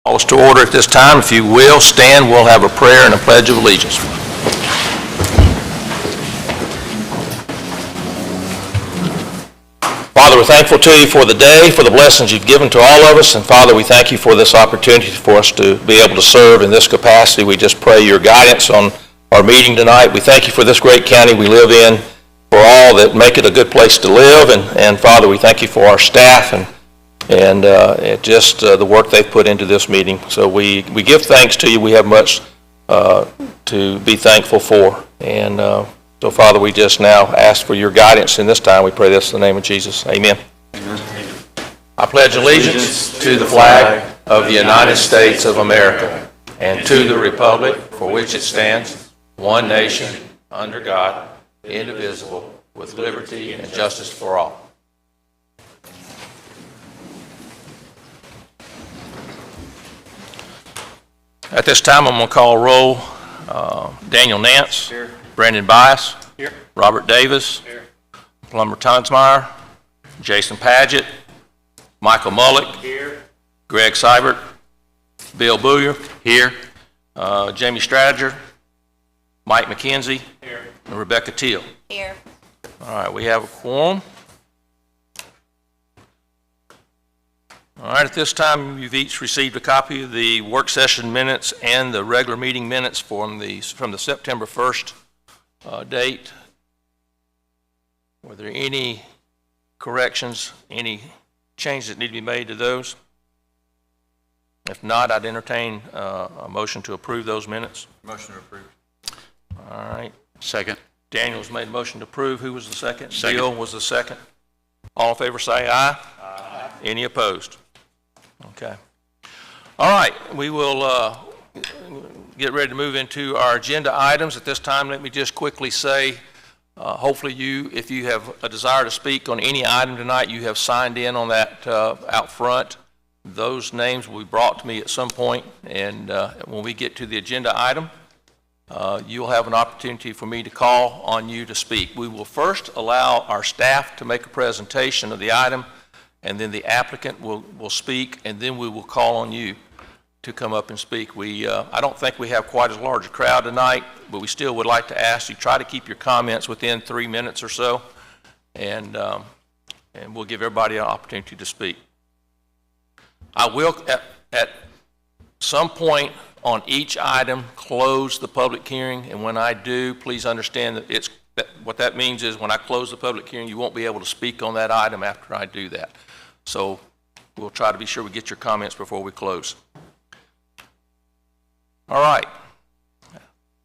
Calls to order at this time. If you will stand, we'll have a prayer and a pledge of allegiance. Father, we're thankful to you for the day, for the blessings you've given to all of us. And Father, we thank you for this opportunity for us to be able to serve in this capacity. We just pray your guidance on our meeting tonight. We thank you for this great county we live in, for all that make it a good place to live. And Father, we thank you for our staff and just the work they've put into this meeting. So we give thanks to you. We have much to be thankful for. And so, Father, we just now ask for your guidance in this time. We pray this in the name of Jesus. Amen. Amen. I pledge allegiance to the flag of the United States of America and to the republic for which it stands, one nation, under God, indivisible, with liberty and justice for all. At this time, I'm going to call roll. Daniel Nance. Here. Brandon Bias. Here. Robert Davis. Here. Plumber Tonsmeyer. Jason Paget. Michael Mullick. Here. Greg Seibert. Bill Booyer. Here. Jamie Stradiger. Mike McKenzie. Here. And Rebecca Teal. Here. All right, we have a quorum. All right, at this time, you've each received a copy of the work session minutes and the regular meeting minutes from the September 1st date. Were there any corrections, any changes that need to be made to those? If not, I'd entertain a motion to approve those minutes. Motion to approve. All right. Second. Daniel's made a motion to approve. Who was the second? Second. Bill was the second. All in favor say aye. Aye. Any opposed? Okay. All right, we will get ready to move into our agenda items. At this time, let me just quickly say, hopefully if you have a desire to speak on any item tonight, you have signed in on that out front. Those names will be brought to me at some point, and when we get to the agenda item, you'll have an opportunity for me to call on you to speak. We will first allow our staff to make a presentation of the item, and then the applicant will speak, and then we will call on you to come up and speak. I don't think we have quite as large a crowd tonight, but we still would like to ask you, try to keep your comments within 3 minutes or so, and we'll give everybody an opportunity to speak. I will, at some point on each item, close the public hearing, and when I do, please understand that what that means is when I close the public hearing, you won't be able to speak on that item after I do that. So we'll try to be sure we get your comments before we close. All right. I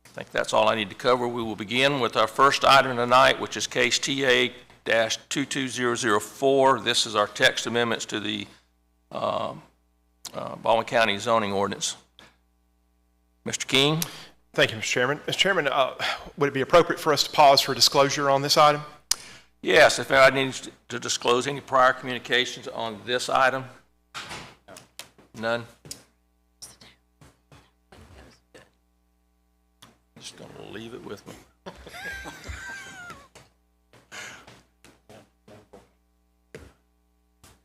think that's all I need to cover. We will begin with our first item tonight, which is case TA-22004. This is our text amendments to the Baldwin County zoning ordinance. Mr. King. Thank you, Mr. Chairman. Mr. Chairman, would it be appropriate for us to pause for disclosure on this item? Yes, if I need to disclose any prior communications on this item. None. Just going to leave it with me.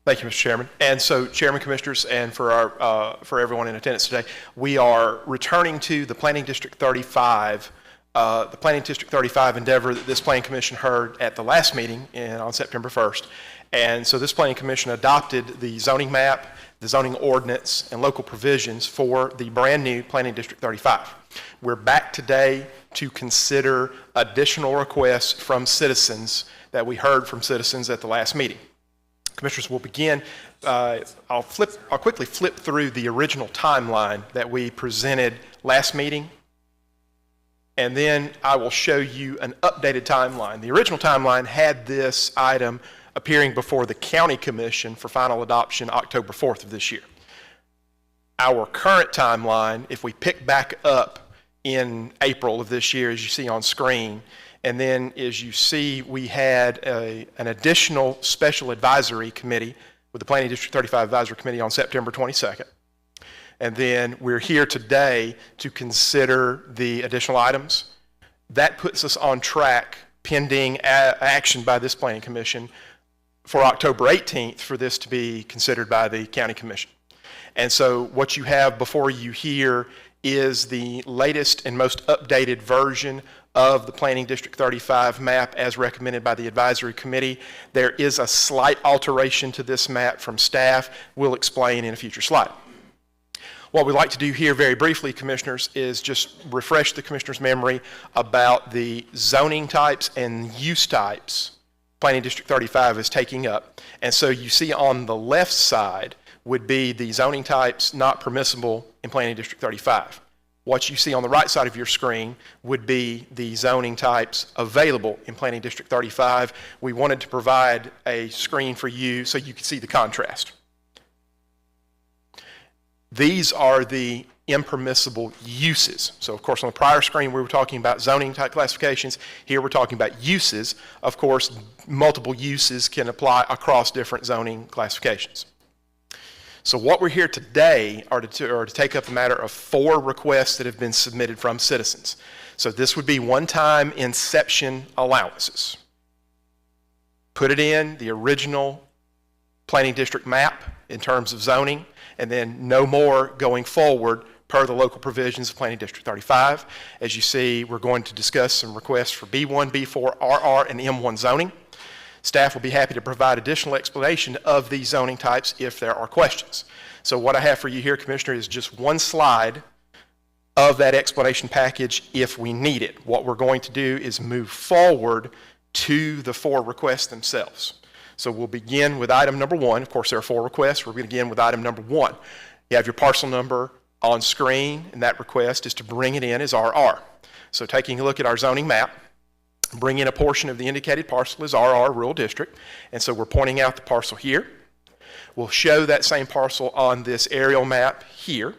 Thank you, Mr. Chairman. And so, Chairman, Commissioners, and for everyone in attendance today, we are returning to the Planning District 35, the Planning District 35 endeavor that this Planning Commission heard at the last meeting on September 1st. And so this Planning Commission adopted the zoning map, the zoning ordinance, and local provisions for the brand new Planning District 35. We're back today to consider additional requests from citizens that we heard from citizens at the last meeting. Commissioners, will begin. I'll quickly flip through the original timeline that we presented last meeting, and then I will show you an updated timeline. The original timeline had this item appearing before the County Commission for final adoption October 4th of this year. Our current timeline, if we pick back up in April of this year, as you see on screen, and then as you see, we had an additional special advisory committee with the Planning District 35 Advisory Committee on September 22nd. And then we're here today to consider the additional items. That puts us on track, pending action by this Planning Commission, for October 18th for this to be considered by the County Commission. And so what you have before you here is the latest and most updated version of the Planning District 35 map as recommended by the advisory committee. There is a slight alteration to this map from staff. We'll explain in a future slide. What we'd like to do here very briefly, commissioners, is just refresh the commissioner's memory about the zoning types and use types Planning District 35 is taking up. And so you see on the left side would be the zoning types not permissible in Planning District 35. What you see on the right side of your screen would be the zoning types available in Planning District 35. We wanted to provide a screen for you so you could see the contrast. These are the impermissible uses. So of course on the prior screen we were talking about zoning type classifications. Here we're talking about uses. Of course, multiple uses can apply across different zoning classifications. So what we're here today are to take up the matter of 4 requests that have been submitted from citizens. So this would be one-time inception allowances. Put it in the original planning district map in terms of zoning, and then no more going forward per the local provisions of Planning District 35. As you see, we're going to discuss some requests for B1, B4, RR, and M1 zoning. Staff will be happy to provide additional explanation of these zoning types if there are questions. So what I have for you here, Commissioner, is just one slide of that explanation package if we need it. What we're going to do is move forward to the 4 requests themselves. So we'll begin with item number 1. Of course, there are 4 requests. We're going to begin with item number 1. You have your parcel number on screen, and that request is to bring it in as RR. So taking a look at our zoning map, bring in a portion of the indicated parcel as RR Rural District, and so we're pointing out the parcel here. We'll show that same parcel on this aerial map here.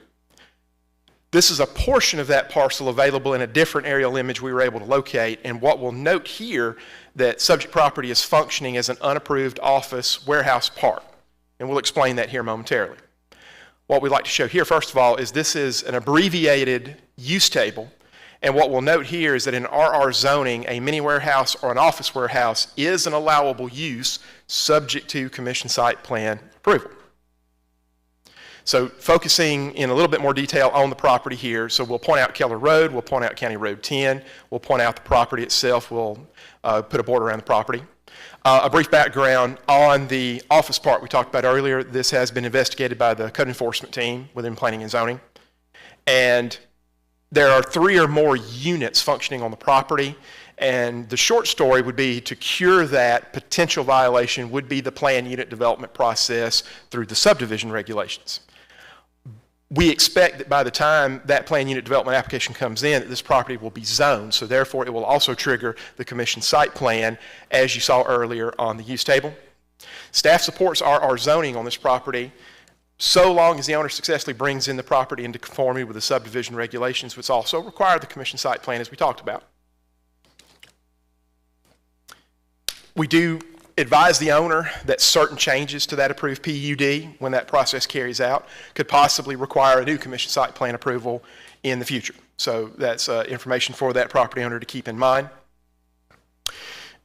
This is a portion of that parcel available in a different aerial image we were able to locate, and what we'll note here that subject property is functioning as an unapproved office warehouse park, and we'll explain that here momentarily. What we'd like to show here, first of all, is this is an abbreviated use table. And what we'll note here is that in RR zoning, a mini warehouse or an office warehouse is an allowable use subject to commission site plan approval. So focusing in a little bit more detail on the property here, so we'll point out Keller Road, we'll point out County Road 10, we'll point out the property itself, we'll put a border around the property. A brief background on the office part we talked about earlier. This has been investigated by the code enforcement team within planning and zoning. And there are 3 or more units functioning on the property, and the short story would be to cure that potential violation would be the plan unit development process through the subdivision regulations. We expect that by the time that plan unit development application comes in, that this property will be zoned, so therefore it will also trigger the commission site plan as you saw earlier on the use table. Staff supports RR zoning on this property so long as the owner successfully brings in the property into conformity with the subdivision regulations, which also require the commission site plan as we talked about. We do advise the owner that certain changes to that approved PUD, when that process carries out, could possibly require a new commission site plan approval in the future. So that's information for that property owner to keep in mind.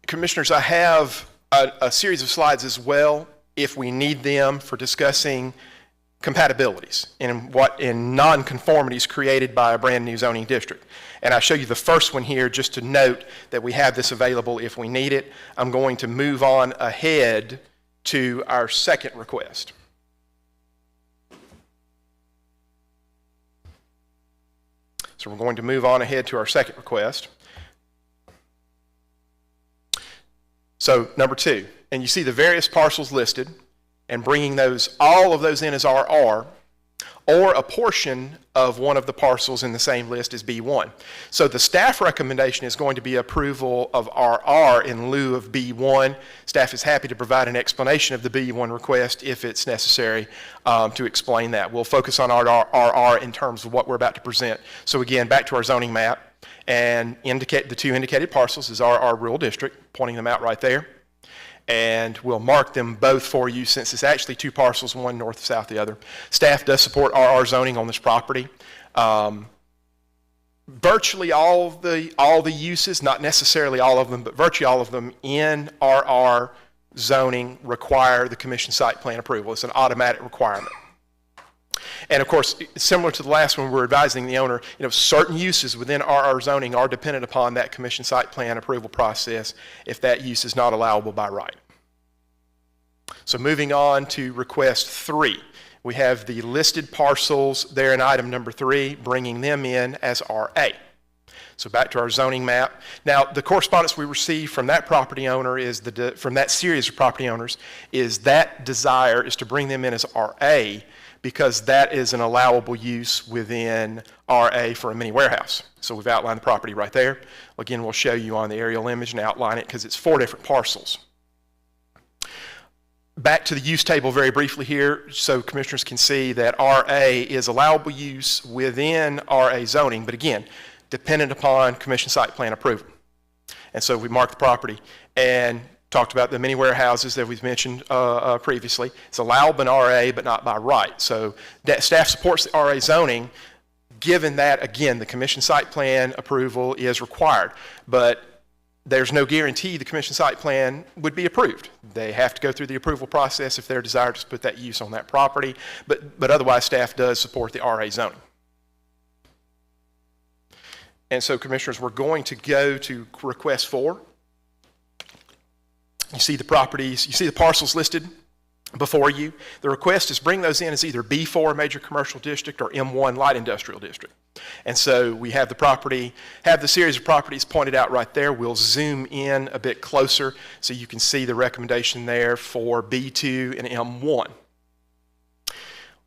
Commissioners, I have a series of slides as well if we need them for discussing compatibilities in non-conformities created by a brand new zoning district. And I show you the first one here just to note that we have this available if we need it. I'm going to move on ahead to our second request. So we're going to move on ahead to our second request. So number 2, and you see the various parcels listed, and bringing all of those in as RR, or a portion of one of the parcels in the same list as B1. So the staff recommendation is going to be approval of RR in lieu of B1. Staff is happy to provide an explanation of the B1 request if it's necessary to explain that. We'll focus on RR in terms of what we're about to present. So again, back to our zoning map, and indicate the 2 indicated parcels as RR Rural District, pointing them out right there. And we'll mark them both for you since it's actually 2 parcels, one north, south, the other. Staff does support RR zoning on this property. Virtually all the uses, not necessarily all of them, but virtually all of them in RR zoning require the commission site plan approval. It's an automatic requirement. And of course, similar to the last one, we're advising the owner, certain uses within RR zoning are dependent upon that commission site plan approval process if that use is not allowable by right. So moving on to request 3. We have the listed parcels there in item number 3, bringing them in as RA. So back to our zoning map. Now, the correspondence we received from that property owner is from that series of property owners is that desire is to bring them in as RA because that is an allowable use within RA for a mini warehouse. So we've outlined the property right there. Again, we'll show you on the aerial image and outline it because it's 4 different parcels. Back to the use table very briefly here so commissioners can see that RA is allowable use within RA zoning, but again, dependent upon commission site plan approval. And so we marked the property and talked about the mini warehouses that we've mentioned previously. It's allowable in RA, but not by right. So that staff supports the RA zoning, given that, again, the commission site plan approval is required. But there's no guarantee the commission site plan would be approved. They have to go through the approval process if they're desired to put that use on that property. But otherwise, staff does support the RA zoning. And so, commissioners, we're going to go to request 4. You see the properties, you see the parcels listed before you. The request is bring those in as either B4 major commercial district or M1 light industrial district. And so we have the property, have the series of properties pointed out right there. We'll zoom in a bit closer so you can see the recommendation there for B2 and M1.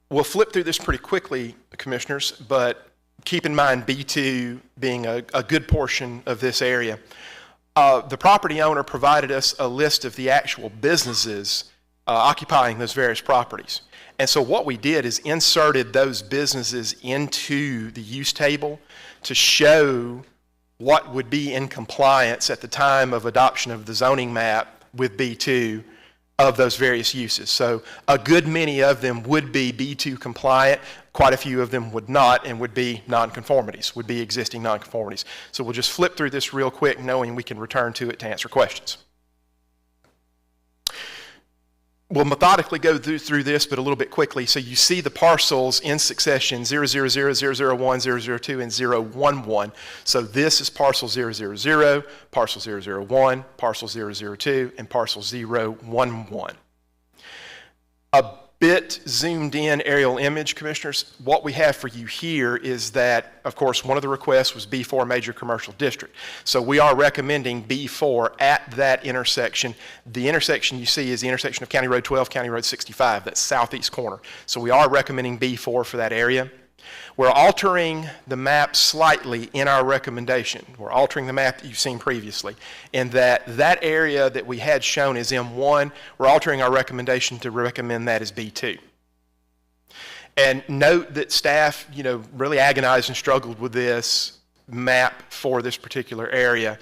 We'll flip through this pretty quickly, commissioners, but keep in mind B2 being a good portion of this area. The property owner provided us a list of the actual businesses occupying those various properties. And so what we did is inserted those businesses into the use table to show what would be in compliance at the time of adoption of the zoning map with B2 of those various uses. So a good many of them would be B2 compliant, quite a few of them would not and would be nonconformities, would be existing nonconformities. So we'll just flip through this real quick knowing we can return to it to answer questions. We'll methodically go through this, but a little bit quickly. So you see the parcels in succession, 000, 001, 002, and 011. So this is parcel 000, parcel 001, parcel 002, and parcel 011. A bit zoomed in aerial image, commissioners. What we have for you here is that, of course, one of the requests was B4 major commercial district. So we are recommending B4 at that intersection. The intersection you see is the intersection of County Road 12, County Road 65, that southeast corner. So we are recommending B4 for that area. We're altering the map slightly in our recommendation. We're altering the map that you've seen previously in that area that we had shown as M1, we're altering our recommendation to recommend that as B2. And note that staff, really agonized and struggled with this map for this particular area.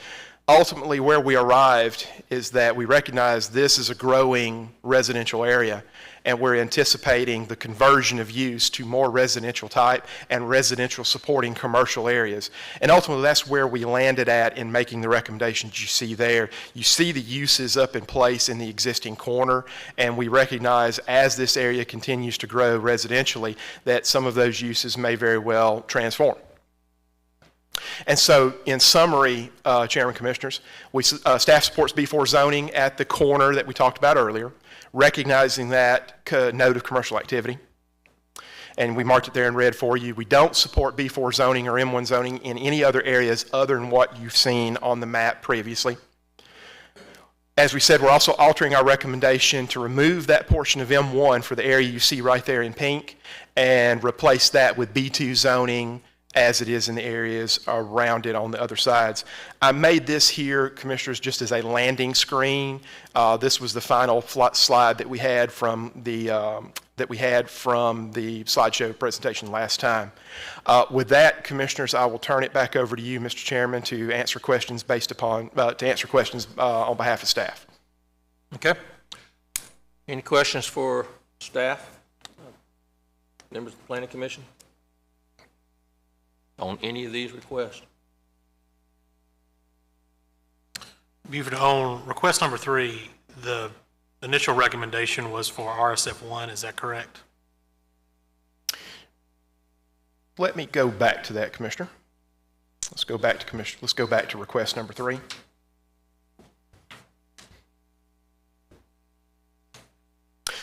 Ultimately, where we arrived is that we recognize this is a growing residential area, and we're anticipating the conversion of use to more residential type and residential supporting commercial areas. And ultimately, that's where we landed at in making the recommendations you see there. You see the uses up in place in the existing corner, and we recognize as this area continues to grow residentially that some of those uses may very well transform. And so, in summary, Chairman, Commissioners, staff supports B4 zoning at the corner that we talked about earlier, recognizing that node of commercial activity. And we marked it there in red for you. We don't support B4 zoning or M1 zoning in any other areas other than what you've seen on the map previously. As we said, we're also altering our recommendation to remove that portion of M1 for the area you see right there in pink and replace that with B2 zoning as it is in the areas around it on the other sides. I made this here, Commissioners, just as a landing screen. This was the final slide that we had from the slideshow presentation last time. With that, Commissioners, I will turn it back over to you, Mr. Chairman, to answer questions on behalf of staff. Okay. Any questions for staff? Members of the Planning Commission? On any of these requests? Buford, on request number 3, the initial recommendation was for RSF1, is that correct? let me go back to that, Commissioner. Let's go back to request number 3.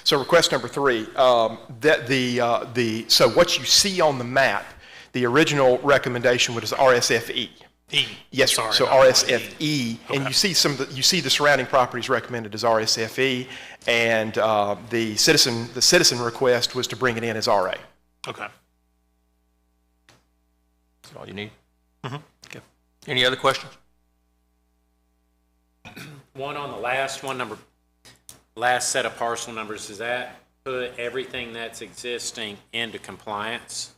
So request number 3, so what you see on the map, the original recommendation was RSFE. E. Yes, Sorry, so not RSFE, E. and you see you see the surrounding properties recommended as RSFE, and the citizen request was to bring it in as RA. Okay. Is that all you need? Mm-hmm. Okay. Any other questions? One on the last one, last set of parcel numbers, does that put everything that's existing into compliance?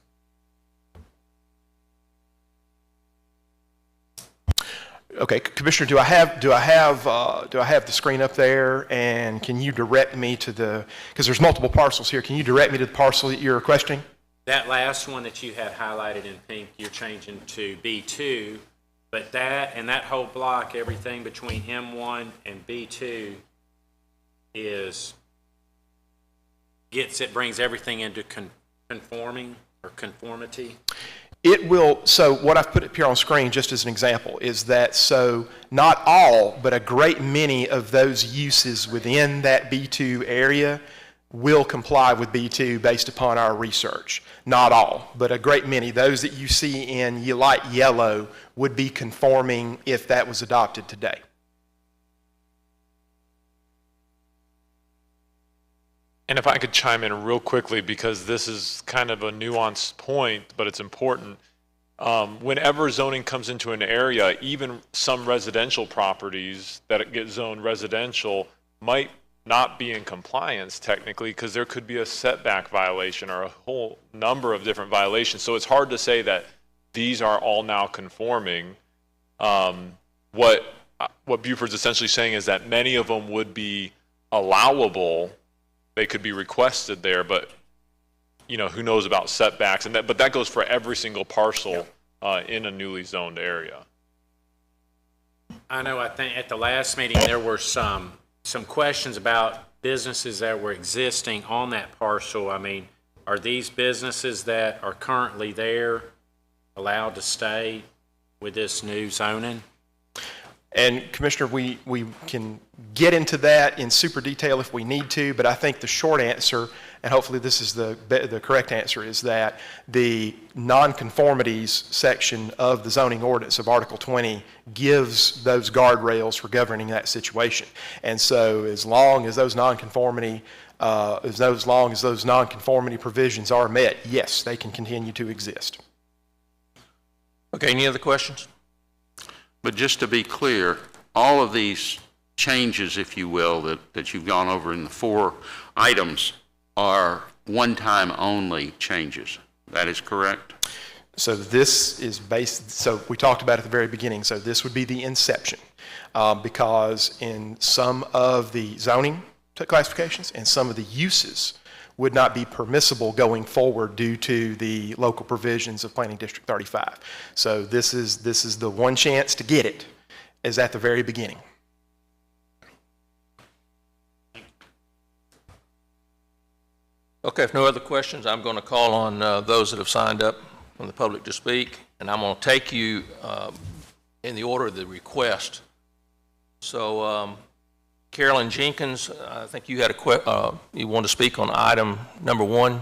Okay, Commissioner, do I have the screen up there, and can you direct me to because there's multiple parcels here, can you direct me to the parcel that you're requesting? That last one that you had highlighted in pink, you're changing to B2, but that and that whole block, everything between M1 and B2 brings everything into conforming or conformity. It will, so what I've put up here on screen just as an example is that, so not all, but a great many of those uses within that B2 area will comply with B2 based upon our research. Not all, but a great many. Those that you see in light yellow would be conforming if that was adopted today. And if I could chime in real quickly, because this is kind of a nuanced point, but it's important. Whenever zoning comes into an area, even some residential properties that get zoned residential might not be in compliance technically, because there could be a setback violation or a whole number of different violations. So it's hard to say that these are all now conforming. What Buford's essentially saying is that many of them would be allowable. They could be requested there, but who knows about setbacks, and but that goes for every single parcel in a newly zoned area. I know, I think at the last meeting there were some questions about businesses that were existing on that parcel. I mean, are these businesses that are currently there allowed to stay with this new zoning? And Commissioner, we can get into that in super detail if we need to, but I think the short answer, and hopefully this is the correct answer, is that the nonconformities section of the zoning ordinance of Article 20 gives those guardrails for governing that situation. And so as long as those nonconformity provisions are met, yes, they can continue to exist. Okay, any other questions? But just to be clear, all of these changes, if you will, that you've gone over in the 4 items are one-time only changes. That is correct? So this is so we talked about at the very beginning, so this would be the inception, because in some of the zoning classifications and some of the uses would not be permissible going forward due to the local provisions of Planning District 35. So this is the one chance to get it, is at the very beginning. Okay, if no other questions, I'm going to call on those that have signed up from the public to speak, and I'm going to take you in the order of the request. So, Carolyn Jenkins, I think you had you want to speak on item number 1.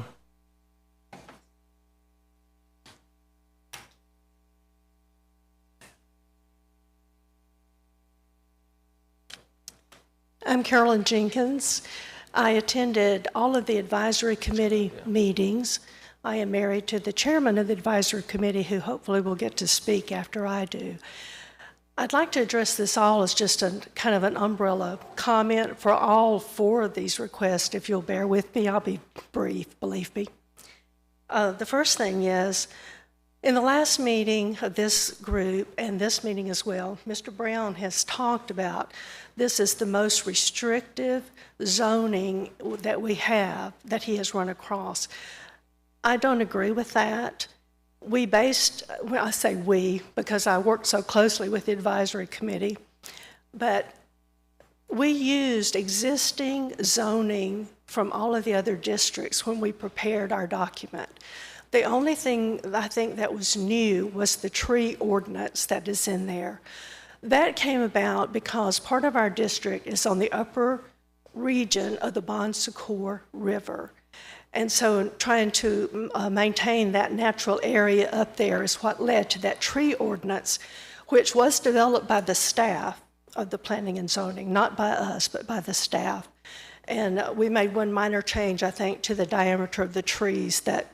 I'm Carolyn Jenkins. I attended all of the advisory committee meetings. I am married to the chairman of the advisory committee, who hopefully will get to speak after I do. I'd like to address this all as just a kind of an umbrella comment for all 4 of these requests. If you'll bear with me, I'll be brief, believe me. The first thing is, in the last meeting of this group, and this meeting as well, Mr. Brown has talked about this is the most restrictive zoning that we have that he has run across. I don't agree with that. I say we because I worked so closely with the advisory committee, but we used existing zoning from all of the other districts when we prepared our document. The only thing I think that was new was the tree ordinance that is in there. That came about because part of our district is on the upper region of the Bon Secours River. And so trying to maintain that natural area up there is what led to that tree ordinance, which was developed by the staff of the planning and zoning, not by us, but by the staff. And we made one minor change, I think, to the diameter of the trees that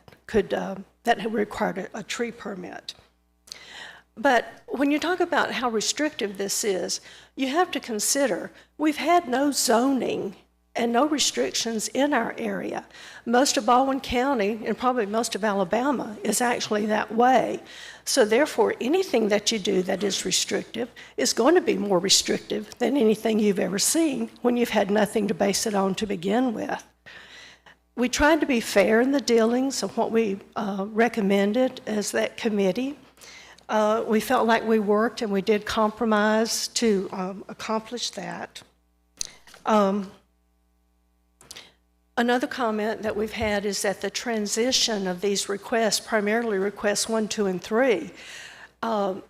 had required a tree permit. But when you talk about how restrictive this is, you have to consider we've had no zoning and no restrictions in our area. Most of Baldwin County, and probably most of Alabama, is actually that way. So therefore, anything that you do that is restrictive is going to be more restrictive than anything you've ever seen when you've had nothing to base it on to begin with. We tried to be fair in the dealings of what we recommended as that committee. We felt like we worked and we did compromise to accomplish that. Another comment that we've had is that the transition of these requests, primarily requests 1, 2, and 3,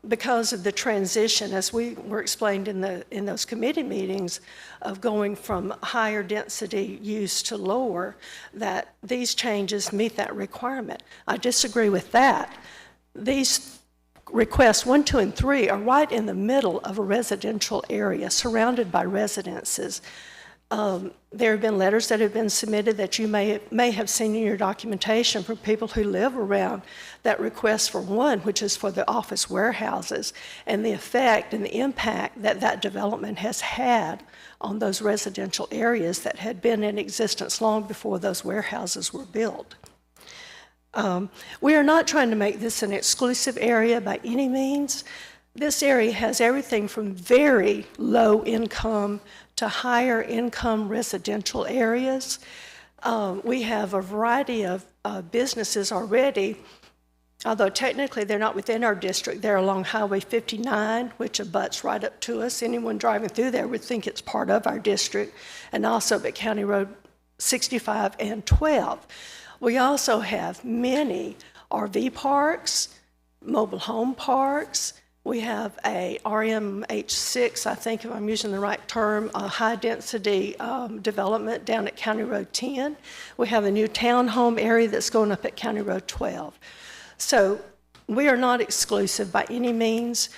because of the transition, as we were explained in those committee meetings, of going from higher density use to lower, that these changes meet that requirement. I disagree with that. These requests 1, 2, and 3 are right in the middle of a residential area surrounded by residences. There have been letters that have been submitted that you may have seen in your documentation from people who live around that request for 1, which is for the office warehouses, and the effect and the impact that that development has had on those residential areas that had been in existence long before those warehouses were built. We are not trying to make this an exclusive area by any means. This area has everything from very low income to higher income residential areas. We have a variety of businesses already, although technically they're not within our district. They're along Highway 59, which abuts right up to us. Anyone driving through there would think it's part of our district, and also at County Road 65 and 12. We also have many RV parks, mobile home parks. We have a RMH6, I think if I'm using the right term, a high-density development down at County Road 10. We have a new townhome area that's going up at County Road 12. So we are not exclusive by any means.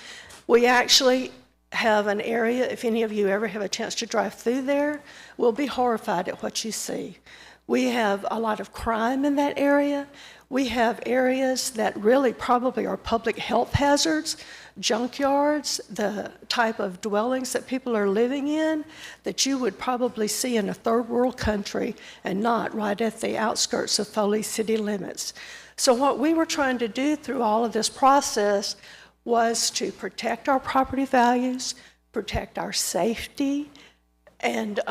We actually have an area, if any of you ever have a chance to drive through there, we'll be horrified at what you see. We have a lot of crime in that area. We have areas that really probably are public health hazards, junkyards, the type of dwellings that people are living in that you would probably see in a third world country and not right at the outskirts of Foley city limits. So what we were trying to do through all of this process was to protect our property values, protect our safety, and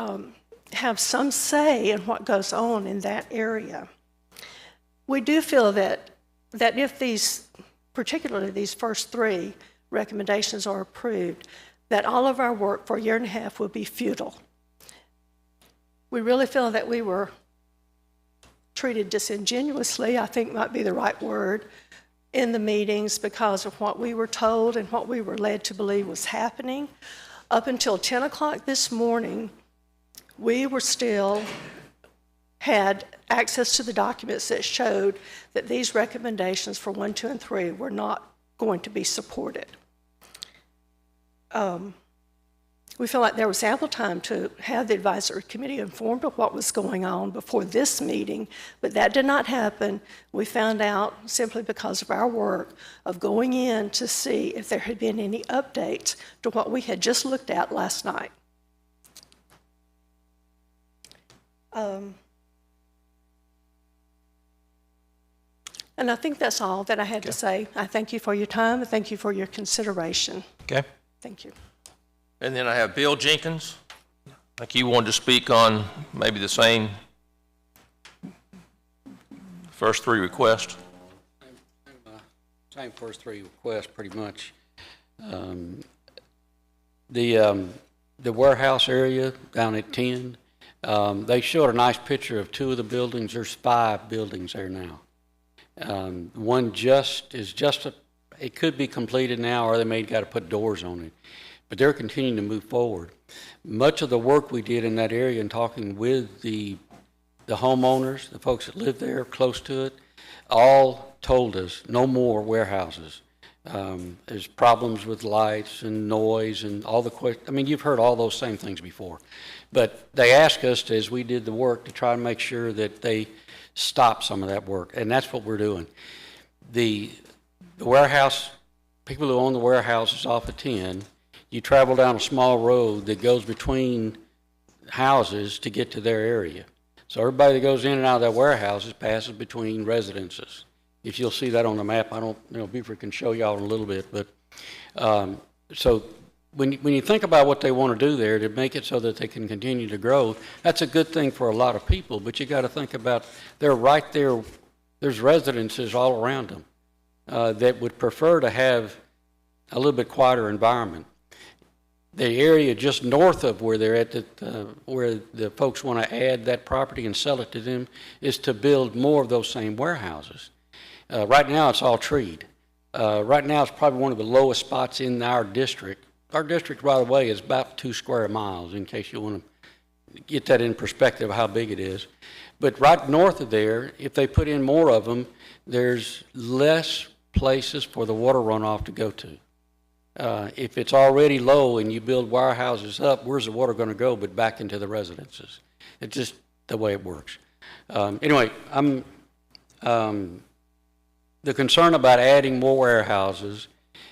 have some say in what goes on in that area. We do feel that if these, particularly these first 3 recommendations are approved, that all of our work for a year and a half will be futile. We really feel that we were treated disingenuously, I think might be the right word, in the meetings because of what we were told and what we were led to believe was happening. Up until 10 o'clock this morning, we were still had access to the documents that showed that these recommendations for 1, 2, and 3 were not going to be supported. We feel like there was ample time to have the advisory committee informed of what was going on before this meeting, but that did not happen. We found out simply because of our work of going in to see if there had been any updates to what we had just looked at last night. And I think that's all that I had to say. I thank you for your time, and thank you for your consideration. Okay. Thank you. And then I have Bill Jenkins. Like you wanted to speak on maybe the same first 3 requests. Same first 3 requests, pretty much. The warehouse area down at 10, they showed a nice picture of 2 of the buildings. There's 5 buildings there now. One it could be completed now, or they may got to put doors on it. But they're continuing to move forward. Much of the work we did in that area and talking with the homeowners, the folks that live there close to it, all told us no more warehouses. There's problems with lights and noise and all the questions. I mean, you've heard all those same things before. But they asked us, as we did the work, to try and make sure that they stop some of that work, and that's what we're doing. The warehouse, people who own the warehouses off of 10, you travel down a small road that goes between houses to get to their area. So everybody that goes in and out of that warehouses passes between residences. If you'll see that on the map, I don't, Beaver can show y'all in a little bit, but so when you think about what they want to do there to make it so that they can continue to grow, that's a good thing for a lot of people, but you got to think about they're right there. There's residences all around them that would prefer to have a little bit quieter environment. The area just north of where they're at, where the folks want to add that property and sell it to them, is to build more of those same warehouses. Right now, it's all treed. Right now, it's probably one of the lowest spots in our district. Our district, by the way, is about 2 square miles, in case you want to get that in perspective of how big it is. But right north of there, if they put in more of them, there's less places for the water runoff to go to. If it's already low and you build warehouses up, where's the water going to go but back into the residences? It's just the way it works. Anyway, the concern about adding more warehouses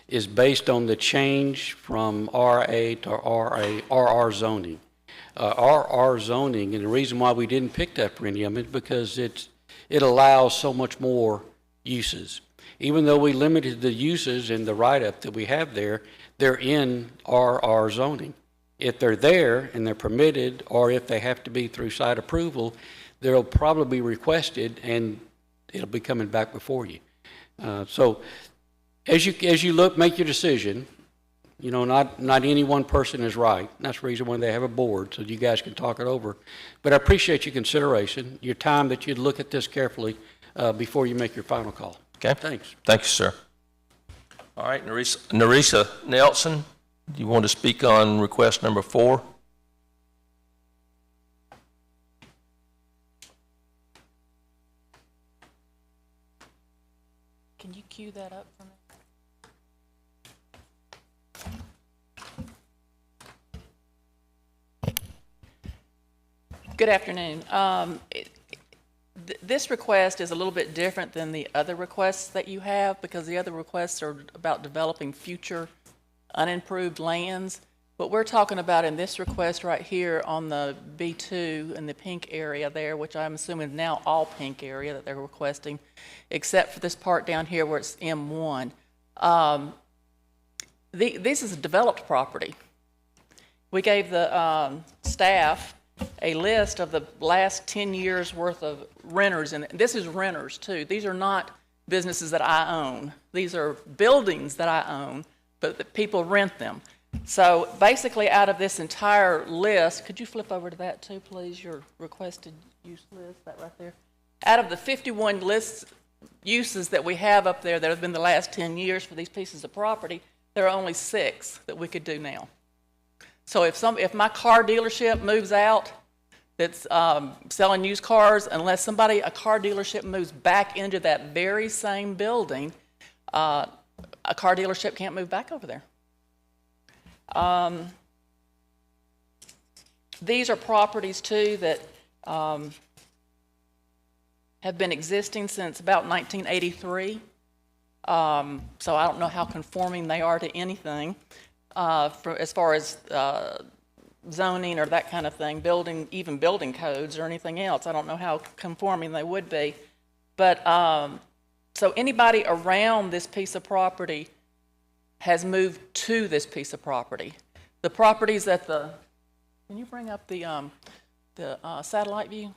is based on the change from RA to RR zoning. RR zoning, and the reason why we didn't pick that for any of them is because it allows so much more uses. Even though we limited the uses in the write-up that we have there, they're in RR zoning. If they're there and they're permitted, or if they have to be through site approval, they'll probably be requested and it'll be coming back before you. So as you look, make your decision. Not any one person is right. That's the reason why they have a board, so you guys can talk it over. But I appreciate your consideration, your time that you'd look at this carefully before you make your final call. Okay. Thanks. Thank you, sir. All right, Narisa Nelson, do you want to speak on request number 4? Can you cue that up for me? Good afternoon. This request is a little bit different than the other requests that you have, because the other requests are about developing future unimproved lands. What we're talking about in this request right here on the B2 in the pink area there, which I'm assuming is now all pink area that they're requesting, except for this part down here where it's M1. This is a developed property. We gave the staff a list of the last 10 years worth of renters, and this is renters too. These are not businesses that I own. These are buildings that I own, but the people rent them. So basically out of this entire list, could you flip over to that too, please, your requested use list, that right there? Out of the 51 uses that we have up there that have been the last 10 years for these pieces of property, there are only 6 that we could do now. So if my car dealership moves out that's selling used cars, unless a car dealership moves back into that very same building, a car dealership can't move back over there. These are properties too that have been existing since about 1983. So I don't know how conforming they are to anything. As far as zoning or that kind of thing, even building codes or anything else. I don't know how conforming they would be. But so anybody around this piece of property has moved to this piece of property. The properties at can you bring up the satellite view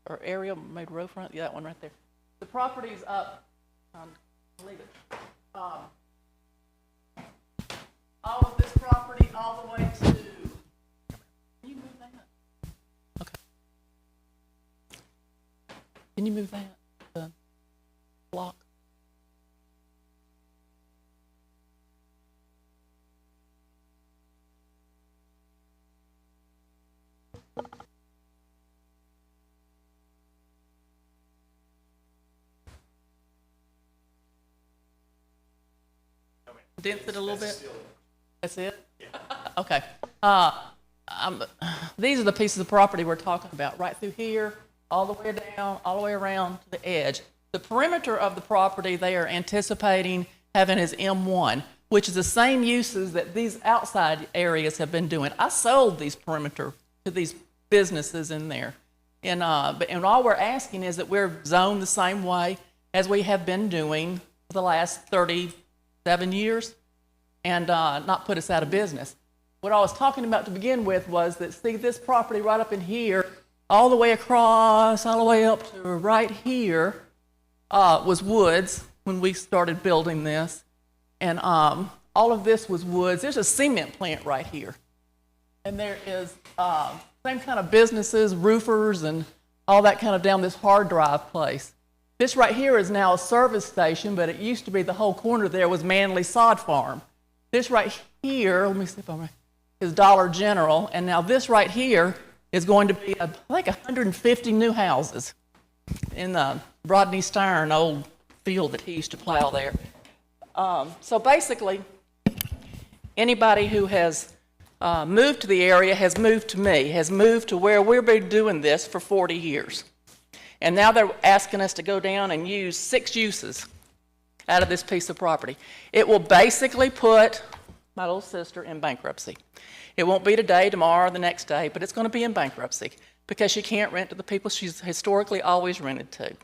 or aerial made row front? Yeah, that one right there. The properties up, believe it. All of this property, all the way to. Can you move that? Okay. Can you move that? dents it a little bit? That's it? Okay. These are the pieces of property we're talking about, right through here, all the way down, all the way around to the edge. The perimeter of the property they are anticipating having is M1, which is the same uses that these outside areas have been doing. I sold these perimeter to these businesses in there. And all we're asking is that we're zoned the same way as we have been doing for the last 37 years and not put us out of business. What I was talking about to begin with was that, see, this property right up in here, all the way across, all the way up to right here, was woods when we started building this. And all of this was woods. There's a cement plant right here. And there is same kind of businesses, roofers, and all that kind of down this hard drive place. This right here is now a service station, but it used to be the whole corner there was Manley Sod Farm. This right here, let me see if I'm right, is Dollar General, and now this right here is going to be, I think, 150 new houses in the Rodney Stein old field that he used to plow there. So basically, anybody who has moved to the area has moved to me, has moved to where we've been doing this for 40 years. And now they're asking us to go down and use 6 uses out of this piece of property. It will basically put my little sister in bankruptcy. It won't be today, tomorrow, the next day, but it's going to be in bankruptcy because she can't rent to the people she's historically always rented to.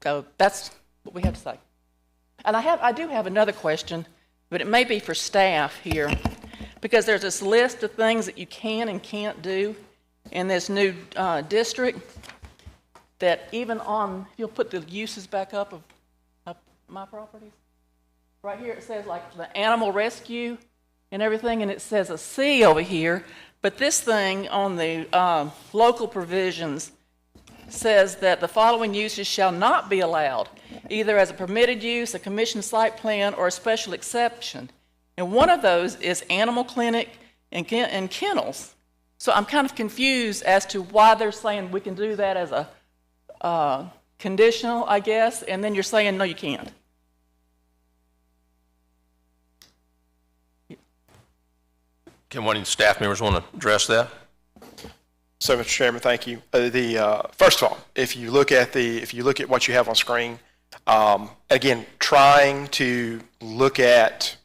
So that's what we have to say. And I do have another question, but it may be for staff here, because there's this list of things that you can and can't do in this new district that even on, you'll put the uses back up of my properties. Right here it says like the animal rescue and everything, and it says a C over here, but this thing on the local provisions says that the following uses shall not be allowed, either as a permitted use, a commissioned site plan, or a special exception. And one of those is animal clinic and kennels. So I'm kind of confused as to why they're saying we can do that as a conditional, I guess, and then you're saying, no, you can't. Can one of the staff members want to address that? So, Mr. Chairman, thank you. First of all, if you look at what you have on screen, again, trying to look at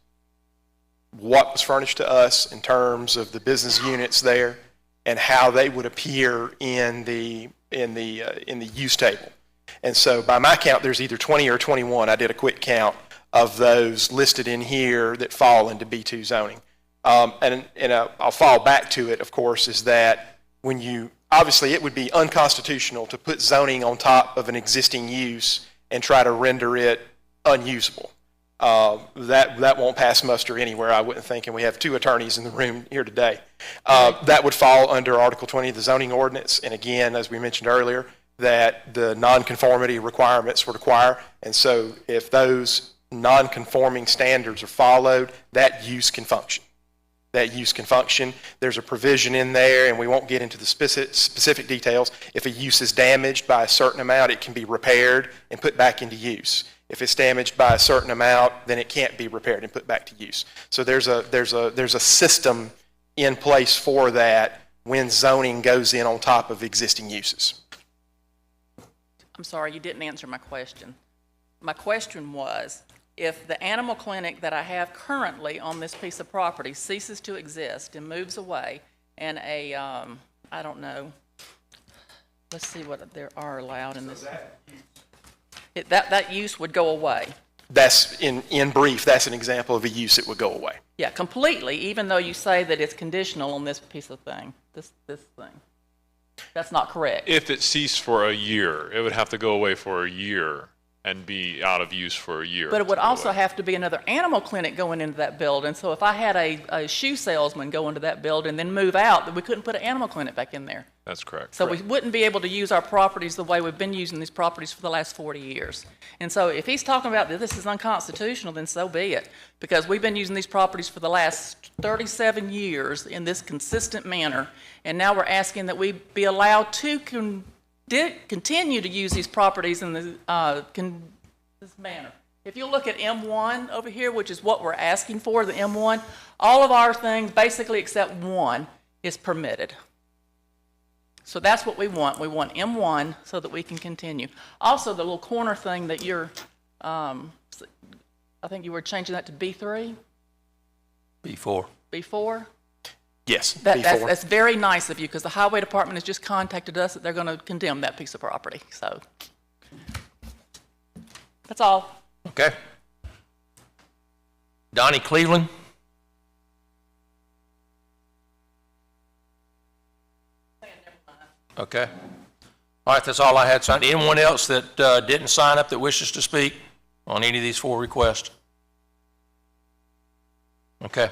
what was furnished to us in terms of the business units there and how they would appear in the use table. And so, by my count, there's either 20 or 21. I did a quick count of those listed in here that fall into B2 zoning. And I'll fall back to it, of course, is that obviously it would be unconstitutional to put zoning on top of an existing use and try to render it unusable. That won't pass muster anywhere, I wouldn't think, and we have 2 attorneys in the room here today. That would fall under Article 20 of the zoning ordinance, and again, as we mentioned earlier, that the nonconformity requirements would require, and so if those nonconforming standards are followed, that use can function. There's a provision in there, and we won't get into the specific details. If a use is damaged by a certain amount, it can be repaired and put back into use. If it's damaged by a certain amount, then it can't be repaired and put back to use. So there's a system in place for that when zoning goes in on top of existing uses. I'm sorry, you didn't answer my question. My question was, if the animal clinic that I have currently on this piece of property ceases to exist and moves away, and I don't know, let's see what there are allowed in this. That use would go away. That's, in brief, that's an example of a use that would go away. Yeah, completely, even though you say that it's conditional on this piece of thing, this thing. That's not correct. If it ceased for a year, it would have to go away for a year and be out of use for a year. But it would also have to be another animal clinic going into that building. So if I had a shoe salesman go into that building and then move out, then we couldn't put an animal clinic back in there. That's correct. So we wouldn't be able to use our properties the way we've been using these properties for the last 40 years. And so if he's talking about that this is unconstitutional, then so be it. Because we've been using these properties for the last 37 years in this consistent manner. And now we're asking that we be allowed to continue to use these properties in this manner. If you look at M1 over here, which is what we're asking for, the M1, all of our things, basically except one, is permitted. So that's what we want. We want M1 so that we can continue. Also, the little corner thing that you're, I think you were changing that to B3? B4. B4? Yes, That's very nice of you, because the highway department has just contacted us that they're going to condemn that piece of property, so. That's all. Okay. Donnie Cleveland? Okay. All right, that's all I had signed. Anyone else that didn't sign up that wishes to speak on any of these 4 requests? Okay.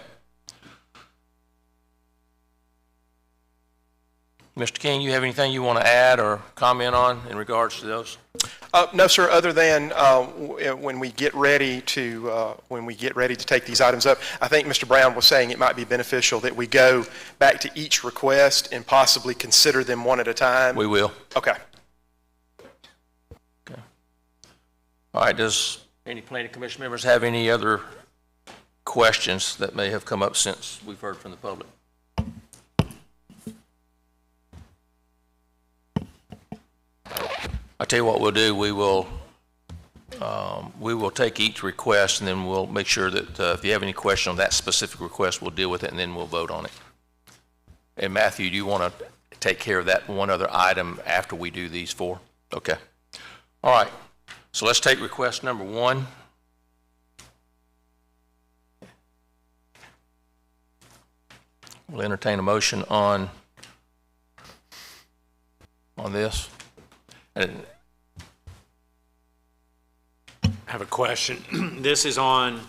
Mr. King, you have anything you want to add or comment on in regards to those? No, sir, other than when we get ready to take these items up, I think Mr. Brown was saying it might be beneficial that we go back to each request and possibly consider them one at a time. We will. Okay. Okay. All right, does any planning commission members have any other questions that may have come up since we've heard from the public? I'll tell you what we'll do. We will take each request, and then we'll make sure that if you have any question on that specific request, we'll deal with it, and then we'll vote on it. And Matthew, do you want to take care of that one other item after we do these 4? Okay. All right. So let's take request number 1. We'll entertain a motion on this. And I have a question. This is on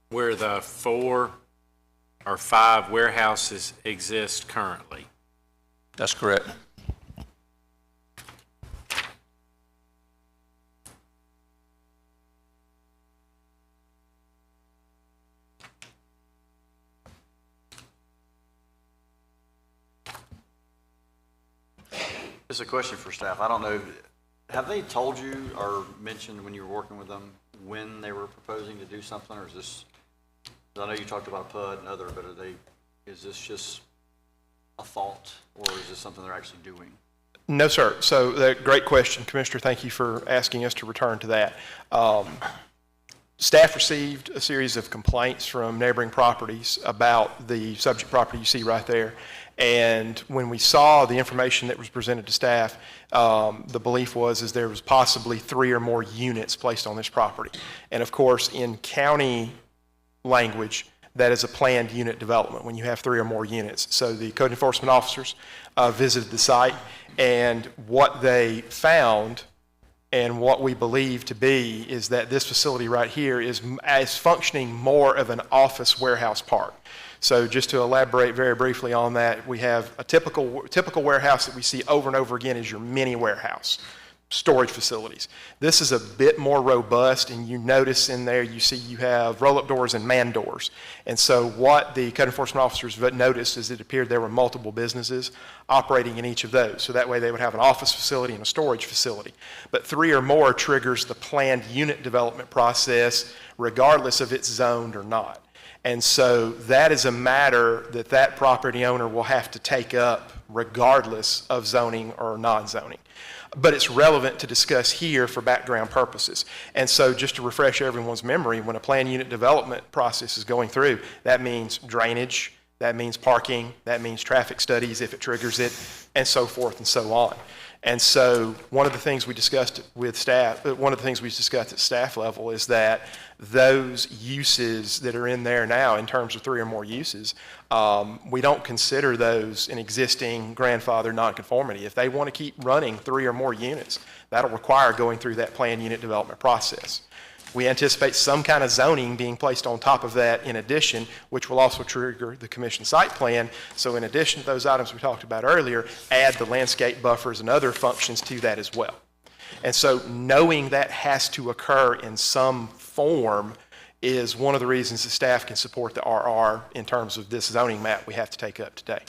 where the 4 or 5 warehouses exist currently. that's correct. This is a question for staff. I don't know, have they told you or mentioned when you were working with them when they were proposing to do something, or is this, I know you talked about PUD and other, but is this just a thought, or is this something they're actually doing? No, sir. So, great question, Commissioner. Thank you for asking us to return to that. Staff received a series of complaints from neighboring properties about the subject property you see right there. And when we saw the information that was presented to staff, the belief is there was possibly 3 or more units placed on this property. And of course, in county language, that is a planned unit development when you have 3 or more units. So the code enforcement officers visited the site, and what they found and what we believe to be is that this facility right here is functioning more of an office warehouse park. So just to elaborate very briefly on that, we have a typical warehouse that we see over and over again is your mini warehouse, storage facilities. This is a bit more robust, and you notice in there you see you have roll-up doors and man doors. And so what the code enforcement officers noticed is it appeared there were multiple businesses operating in each of those. So that way they would have an office facility and a storage facility. But 3 or more triggers the planned unit development process regardless of it's zoned or not. And so that is a matter that that property owner will have to take up regardless of zoning or non-zoning. But it's relevant to discuss here for background purposes. And so just to refresh everyone's memory, when a planned unit development process is going through, that means drainage, that means parking, that means traffic studies if it triggers it, and so forth and so on. And so one of the things we discussed with staff, one of the things we discussed at staff level is that those uses that are in there now in terms of 3 or more uses, we don't consider those an existing grandfather nonconformity. If they want to keep running 3 or more units, that'll require going through that planned unit development process. We anticipate some kind of zoning being placed on top of that in addition, which will also trigger the commission site plan. So in addition to those items we talked about earlier, add the landscape buffers and other functions to that as well. And so knowing that has to occur in some form is one of the reasons the staff can support the RR in terms of this zoning map we have to take up today.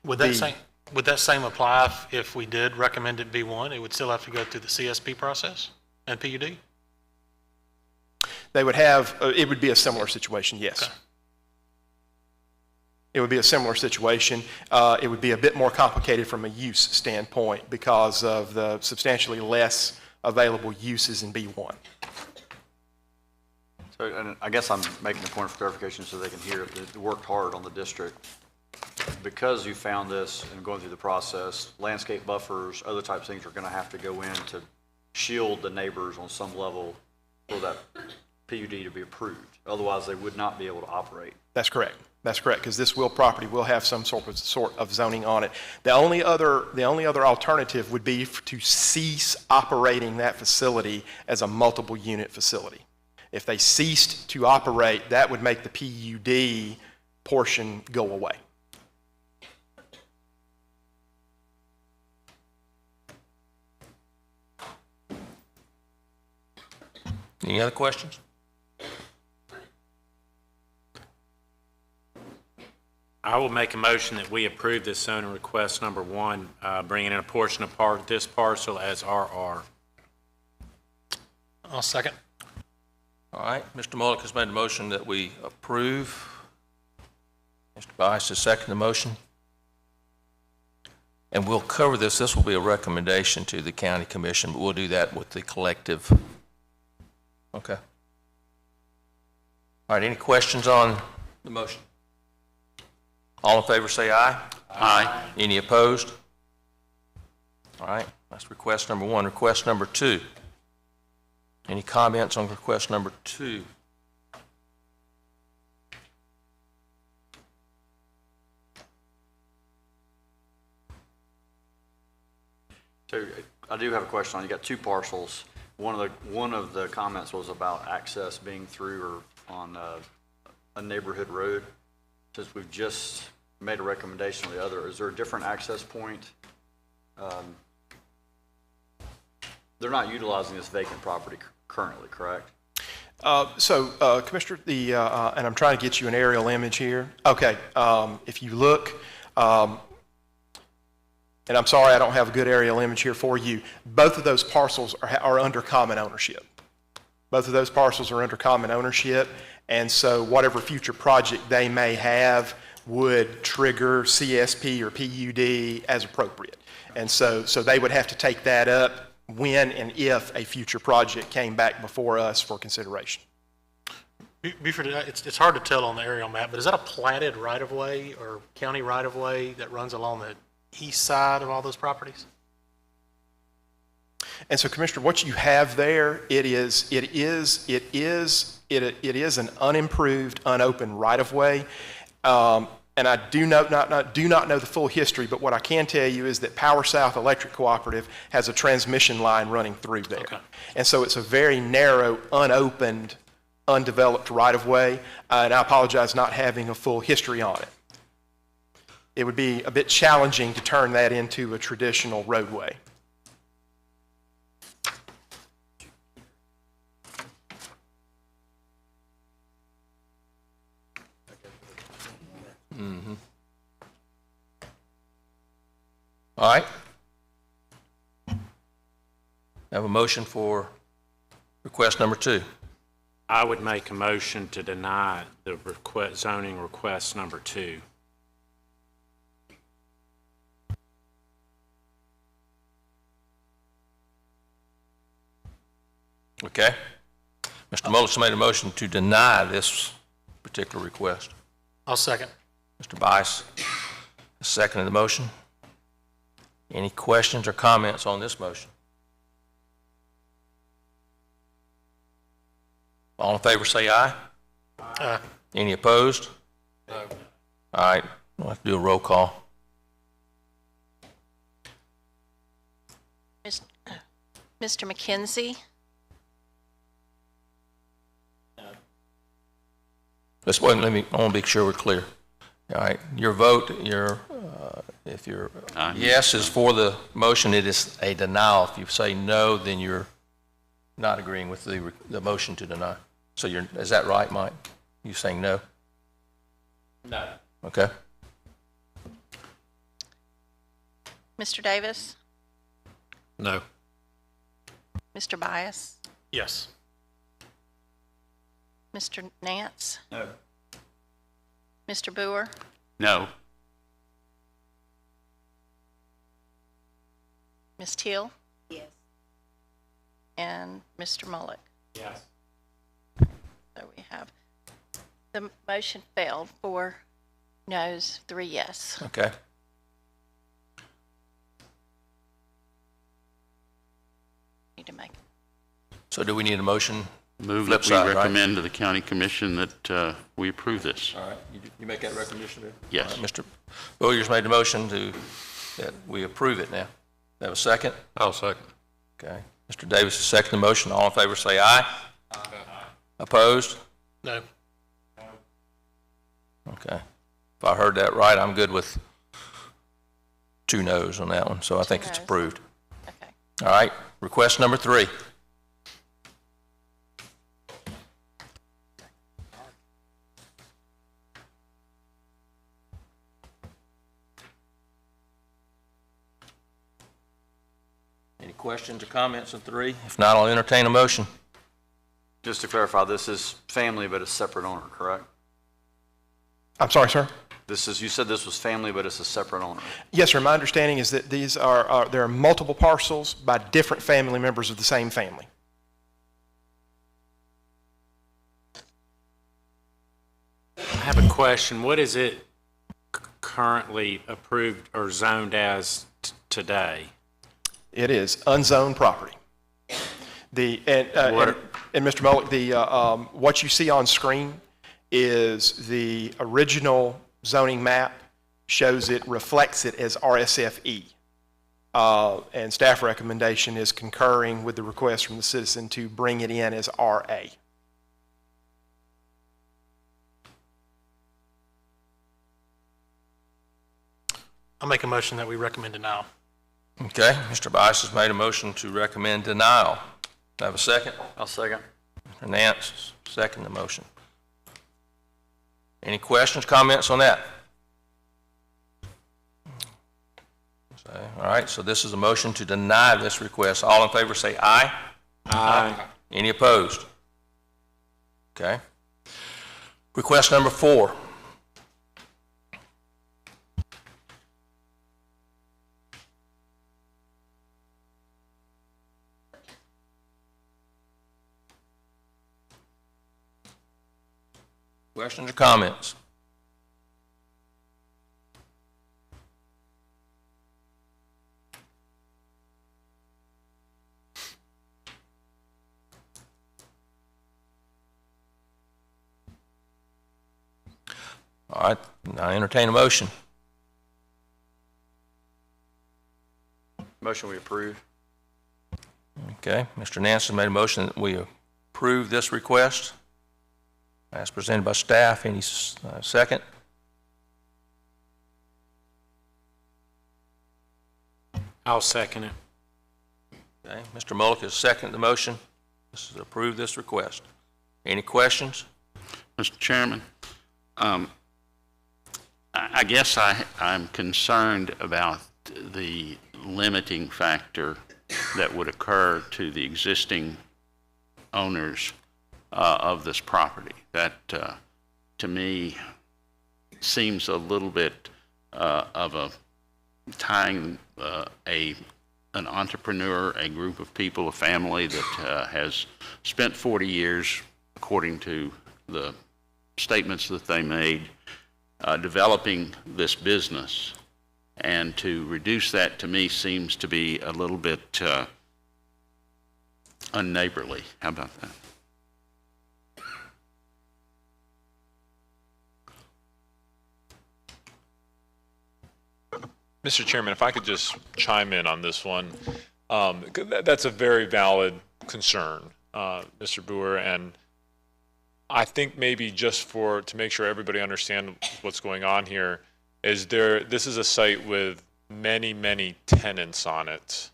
Would that same apply if we did recommend it B1? It would still have to go through the CSP process and PUD? They would have, it would be a similar situation, yes. Okay. It would be a similar situation. It would be a bit more complicated from a use standpoint because of the substantially less available uses in B1. So, and I guess I'm making a point of clarification so they can hear it. They worked hard on the district. Because you found this and going through the process, landscape buffers, other types of things are going to have to go in to shield the neighbors on some level for that PUD to be approved. Otherwise, they would not be able to operate. That's correct. That's correct, because this property will have some sort of zoning on it. The only other alternative would be to cease operating that facility as a multiple unit facility. If they ceased to operate, that would make the PUD portion go away. Any other questions? I will make a motion that we approve this zoning request number 1, bringing in a portion of this parcel as RR. I'll second. All right, Mr. Mullick has made a motion that we approve. Mr. Bice has seconded the motion. And we'll cover this. This will be a recommendation to the county commission, but we'll do that with the collective. Okay. All right, any questions on the motion? All in favor say aye. Aye. Any opposed? All right, that's request number 1. Request number 2. Any comments on request number 2? So I do have a question on, you got 2 parcels. One of the comments was about access being through or on a neighborhood road. Since we've just made a recommendation on the other, is there a different access point? They're not utilizing this vacant property currently, correct? Commissioner, and I'm trying to get you an aerial image here. Okay, if you look, and I'm sorry I don't have a good aerial image here for you, both of those parcels are under common ownership. Both of those parcels are under common ownership, and so whatever future project they may have would trigger CSP or PUD as appropriate. And so they would have to take that up when and if a future project came back before us for consideration. Buford, it's hard to tell on the aerial map, but is that a platted right-of-way or county right-of-way that runs along the east side of all those properties? And so, Commissioner, what you have there, it is an unimproved, unopened right-of-way. And I do not know the full history, but what I can tell you is that Power South Electric Cooperative has a transmission line running through there. Okay. And so it's a very narrow, unopened, undeveloped right-of-way, and I apologize not having a full history on it. It would be a bit challenging to turn that into a traditional roadway. All right. Have a motion for request number 2. I would make a motion to deny the zoning request number 2. Okay. Mr. Mullis made a motion to deny this particular request. I'll second. Mr. Bice has seconded the motion. Any questions or comments on this motion? All in favor say aye. Aye. Any opposed? No. All right, we'll have to do a roll call. Mr. McKenzie? Let's wait, I want to be sure we're clear. All right, your vote, if your yes is for the motion, it is a denial. If you say no, then you're not agreeing with the motion to deny. So is that right, Mike? You saying no? No. Okay. Mr. Davis? No. Mr. Bias? Yes. Mr. Nance? No. Mr. Boer? No. Ms. Teal? Yes. And Mr. Mullick? Yes. So we have, the motion failed, 4 noes, 3 yes. Okay. Need to make, So do we need a motion? Move Flip that we side, right? recommend to the county commission that we approve this. All right, you make that recommendation there? Yes. All right, Mr. Bowyer's made the motion that we approve it now. Have a second? I'll second. Okay. Mr. Davis has seconded the motion. All in favor say aye. Aye. Opposed? No. Okay. If I heard that right, I'm good with 2 noes on that one, so I think it's noes. approved. okay. All right, request number 3. Any questions or comments on 3? If not, I'll entertain a motion. Just to clarify, this is family, but a separate owner, correct? I'm sorry, sir? This is, you said this was family, but it's a separate owner. Yes, sir. My understanding is that these are there are multiple parcels by different family members of the same family. I have a question. What is it currently approved or zoned as today? It is unzoned property. And Mr. Mullick, what you see on screen is the original zoning map, shows it, reflects it as RSFE. And staff recommendation is concurring with the request from the citizen to bring it in as RA. I'll make a motion that we recommend denial. Okay, Mr. Bice has made a motion to recommend denial. Do I have a second? I'll second. Mr. Nance, second the motion. Any questions, comments on that? All right, so this is a motion to deny this request. All in favor say aye. Aye. Any opposed? Okay. Request number 4. Questions or comments? All right, I entertain a motion. Motion we approve. Okay, Mr. Nance made a motion that we approve this request as presented by staff. Any second? I'll second it. Okay, Mr. Mullick has seconded the motion. This is to approve this request. Any questions? Mr. Chairman, I guess I'm concerned about the limiting factor that would occur to the existing owners of this property. That, to me, seems a little bit of a tying an entrepreneur, a group of people, a family that has spent 40 years, according to the statements that they made, developing this business. And to reduce that, to me, seems to be a little bit unneighborly. How about that? Mr. Chairman, if I could just chime in on this one. That's a very valid concern, Mr. Boer, and I think maybe just to make sure everybody understands what's going on here, this is a site with many, many tenants on it.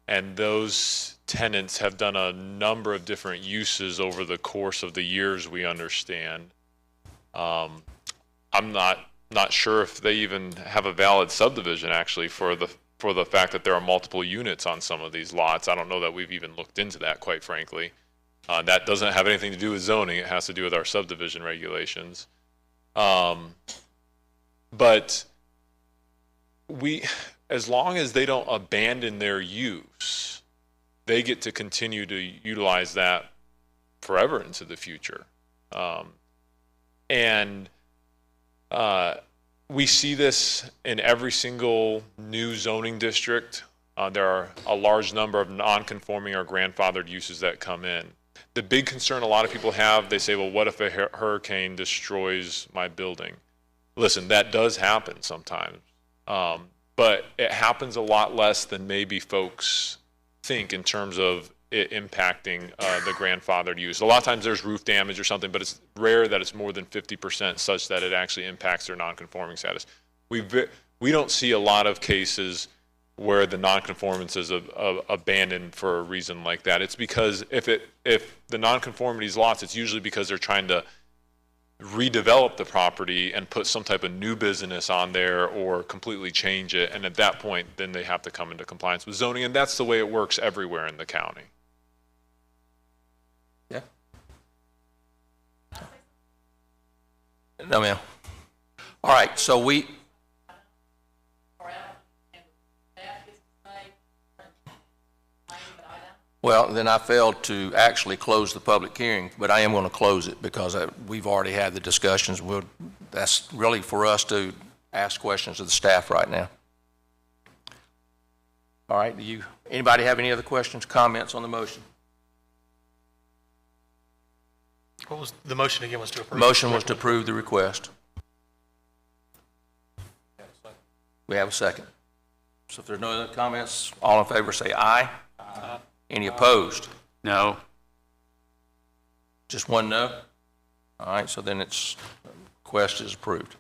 And those tenants have done a number of different uses over the course of the years, we understand. I'm not sure if they even have a valid subdivision, actually, for the fact that there are multiple units on some of these lots. I don't know that we've even looked into that, quite frankly. That doesn't have anything to do with zoning. It has to do with our subdivision regulations. But as long as they don't abandon their use, they get to continue to utilize that forever into the future. We see this in every single new zoning district. There are a large number of non-conforming or grandfathered uses that come in. The big concern a lot of people have, they say, well, what if a hurricane destroys my building? Listen, that does happen sometimes, but it happens a lot less than maybe folks think in terms of it impacting the grandfathered use. A lot of times there's roof damage or something, but it's rare that it's more than 50% such that it actually impacts their non-conforming status. We don't see a lot of cases where the non-conformance is abandoned for a reason like that. It's because if the non-conformity is lost, it's usually because they're trying to redevelop the property and put some type of new business on there or completely change it. And at that point, then they have to come into compliance with zoning. And that's the way it works everywhere in the county. Yeah. No, ma'am. All right, so well, then I failed to actually close the public hearing, but I am going to close it because we've already had the discussions. That's really for us to ask questions of the staff right now. All right, anybody have any other questions, comments on the motion? What was, the motion again was to approve? Motion was to approve the request. We have a second. So if there's no other comments, all in favor say aye. Aye. Any opposed? No. Just one no? All right, so then request is approved.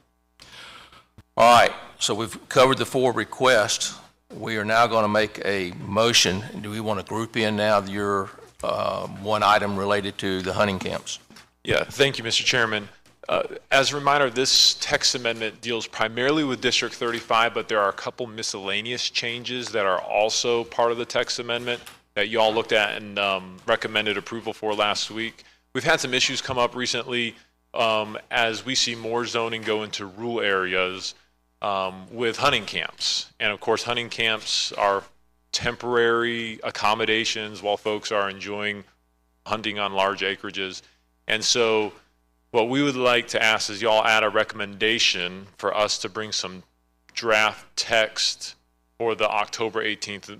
All right, so we've covered the 4 requests. We are now going to make a motion. Do we want to group in now your one item related to the hunting camps? Yeah, thank you, Mr. Chairman. As a reminder, this text amendment deals primarily with District 35, but there are a couple miscellaneous changes that are also part of the text amendment that you all looked at and recommended approval for last week. We've had some issues come up recently as we see more zoning go into rural areas with hunting camps. And of course, hunting camps are temporary accommodations while folks are enjoying hunting on large acreages. And so what we would like to ask is y'all add a recommendation for us to bring some draft text for the October 18th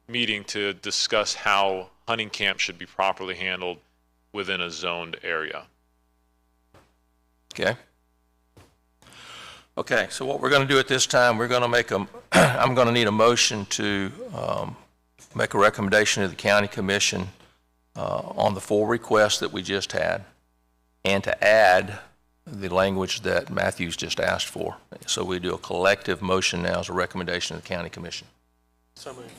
meeting to discuss how hunting camps should be properly handled within a zoned area. Okay. Okay, so what we're going to do at this time, we're going to make I'm going to need a motion to make a recommendation to the county commission on the 4 requests that we just had, and to add the language that Matthew's just asked for. So we do a collective motion now as a recommendation to the county commission. So moved.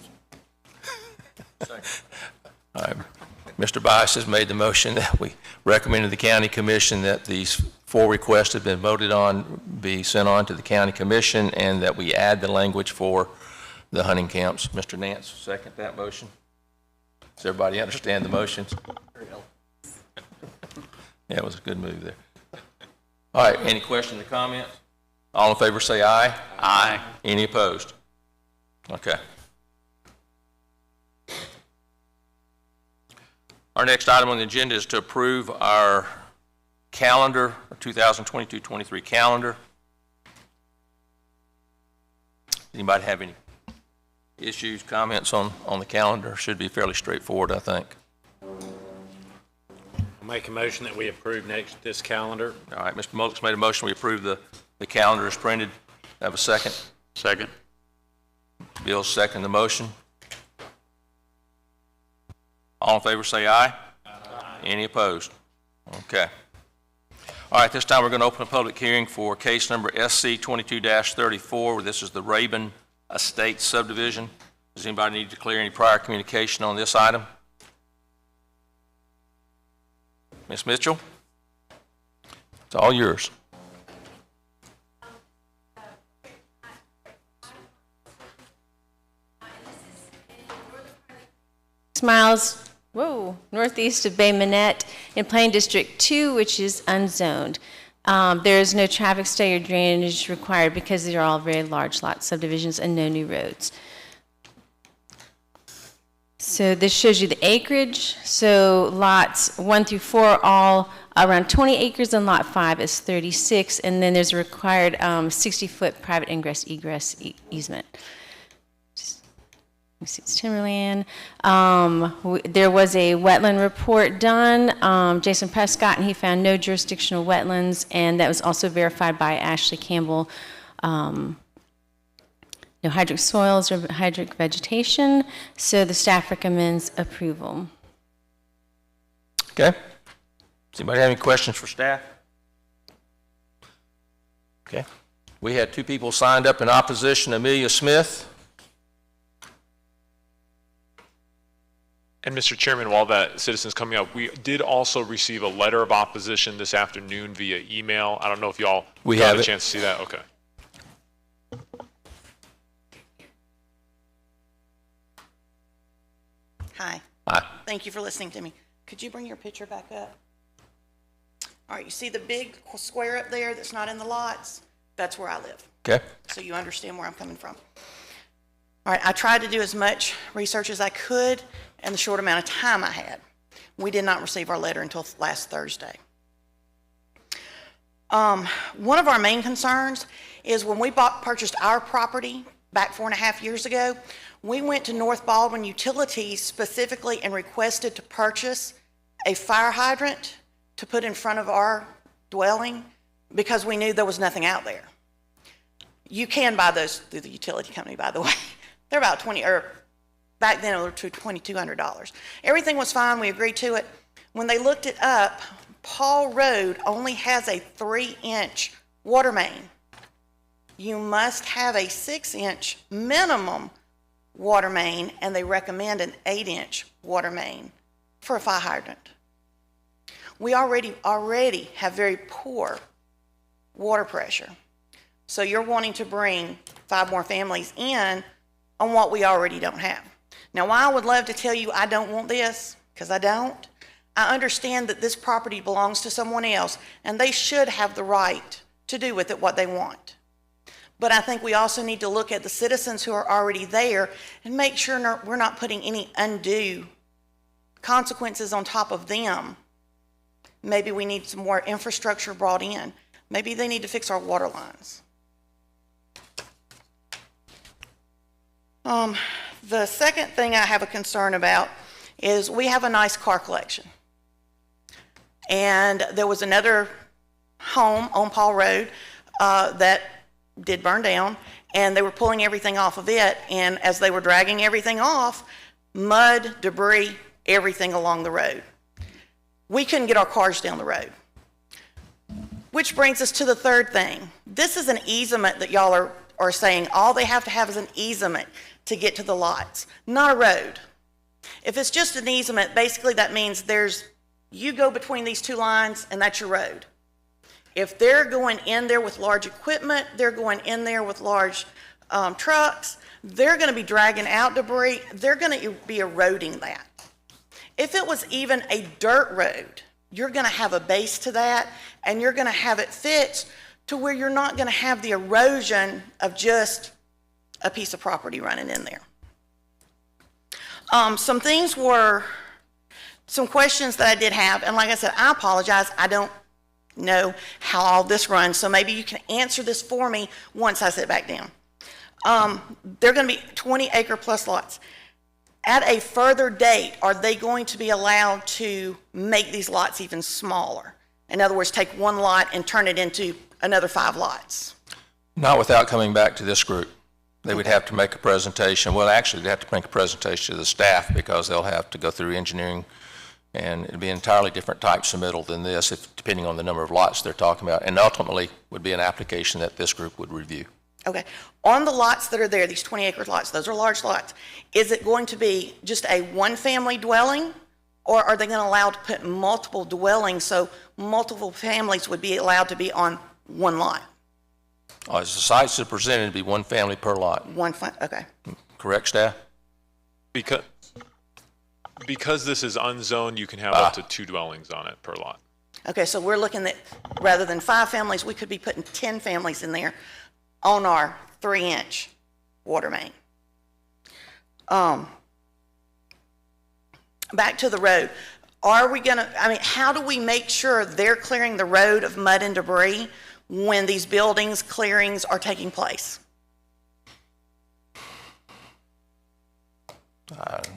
All right. Mr. Bias has made the motion that we recommend to the county commission that these 4 requests have been voted on, be sent on to the county commission, and that we add the language for the hunting camps. Mr. Nance, second that motion. Does everybody understand the motions? Yeah, it was a good move there. All right, any questions or comments? All in favor say aye. Aye. Any opposed? Okay. Our next item on the agenda is to approve our calendar, 2022-23 calendar. Anybody have any issues, comments on the calendar? Should be fairly straightforward, I think. I'll make a motion that we approve this calendar. All right, Mr. Mullis made a motion. We approve the calendar as printed. Have a second? Second. Bill second the motion. All in favor say aye. Aye. Any opposed? Okay. All right, this time we're going to open a public hearing for case number SC 22-34. This is the Rabin Estate subdivision. Does anybody need to clear any prior communication on this item? Ms. Mitchell? It's all yours. Miles, northeast of Bay Minette in Plain District 2, which is unzoned. There is no traffic study or drainage required because these are all very large lot subdivisions and no new roads. So this shows you the acreage. So lots 1 through 4 all around 20 acres, and lot 5 is 36. And then there's a required 60-foot private ingress egress easement. Let me see, it's timberland. There was a wetland report done, Jason Prescott, and he found no jurisdictional wetlands, and that was also verified by Ashley Campbell. No hydric soils or hydric vegetation, so the staff recommends approval. Okay. Does anybody have any questions for staff? Okay. We had 2 people signed up in opposition, Amelia Smith. And Mr. Chairman, while that citizen's coming up, we did also receive a letter of opposition this afternoon via email. I don't know if y'all got a chance to see that. Okay. Hi. Hi. Thank you for listening to me. Could you bring your picture back up? All right, you see the big square up there that's not in the lots? That's where I live. Okay. So you understand where I'm coming from. All right, I tried to do as much research as I could in the short amount of time I had. We did not receive our letter until last Thursday. One of our main concerns is when we purchased our property back 4.5 years ago, we went to North Baldwin Utilities specifically and requested to purchase a fire hydrant to put in front of our dwelling because we knew there was nothing out there. You can buy those through the utility company, by the way. They're about back then it was $2,200. Everything was fine, we agreed to it. When they looked it up, Paul Road only has a 3-inch water main. You must have a 6-inch minimum water main, and they recommend an 8-inch water main for a fire hydrant. We already have very poor water pressure. So you're wanting to bring 5 more families in on what we already don't have. Now, while I would love to tell you I don't want this, because I don't, I understand that this property belongs to someone else, and they should have the right to do with it what they want. But I think we also need to look at the citizens who are already there and make sure we're not putting any undue consequences on top of them. Maybe we need some more infrastructure brought in. Maybe they need to fix our water lines. The second thing I have a concern about is we have a nice car collection. And there was another home on Paul Road that did burn down, and they were pulling everything off of it, and as they were dragging everything off, mud, debris, everything along the road. We couldn't get our cars down the road. Which brings us to the third thing. This is an easement that y'all are saying all they have to have is an easement to get to the lots, not a road. If it's just an easement, basically that means you go between these 2 lines and that's your road. If they're going in there with large equipment, they're going in there with large trucks, they're going to be dragging out debris, they're going to be eroding that. If it was even a dirt road, you're going to have a base to that, and you're going to have it fixed to where you're not going to have the erosion of just a piece of property running in there. Some questions that I did have, and like I said, I apologize, I don't know how all this runs, so maybe you can answer this for me once I sit back down. They're going to be 20-acre plus lots. At a further date, are they going to be allowed to make these lots even smaller? In other words, take 1 lot and turn it into another 5 lots? Not without coming back to this group. They would have to make a presentation. Well, actually, they'd have to make a presentation to the staff because they'll have to go through engineering, and it'd be an entirely different type submittal than this, depending on the number of lots they're talking about, and ultimately would be an application that this group would review. Okay. On the lots that are there, these 20-acre lots, those are large lots, is it going to be just a 1-family dwelling, or are they going to allow to put multiple dwellings so multiple families would be allowed to be on 1 lot? As the sites are presented, it'd be 1 family per lot. Okay. Correct, staff? Because because this is unzoned, you can have up to 2 dwellings on it per lot. Okay, so we're looking at, rather than 5 families, we could be putting 10 families in there on our 3-inch water main. Back to the road. Are we gonna, I mean, how do we make sure they're clearing the road of mud and debris when these buildings clearings are taking place?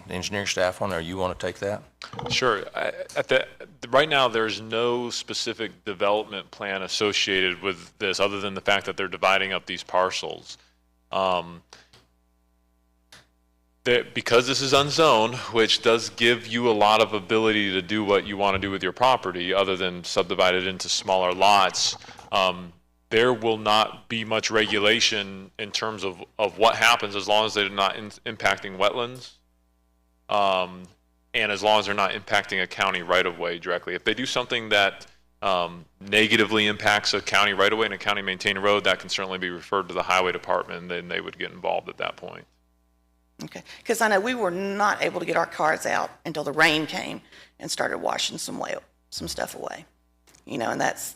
Engineering staff on there, you want to take that? Sure. Right now, there's no specific development plan associated with this, other than the fact that they're dividing up these parcels. Because this is unzoned, which does give you a lot of ability to do what you want to do with your property, other than subdivide it into smaller lots, there will not be much regulation in terms of what happens, as long as they're not impacting wetlands. And as long as they're not impacting a county right-of-way directly. If they do something that negatively impacts a county right-of-way and a county maintained road, that can certainly be referred to the highway department, and then they would get involved at that point. Okay, because I know we were not able to get our cars out until the rain came and started washing some stuff away. You know, and that's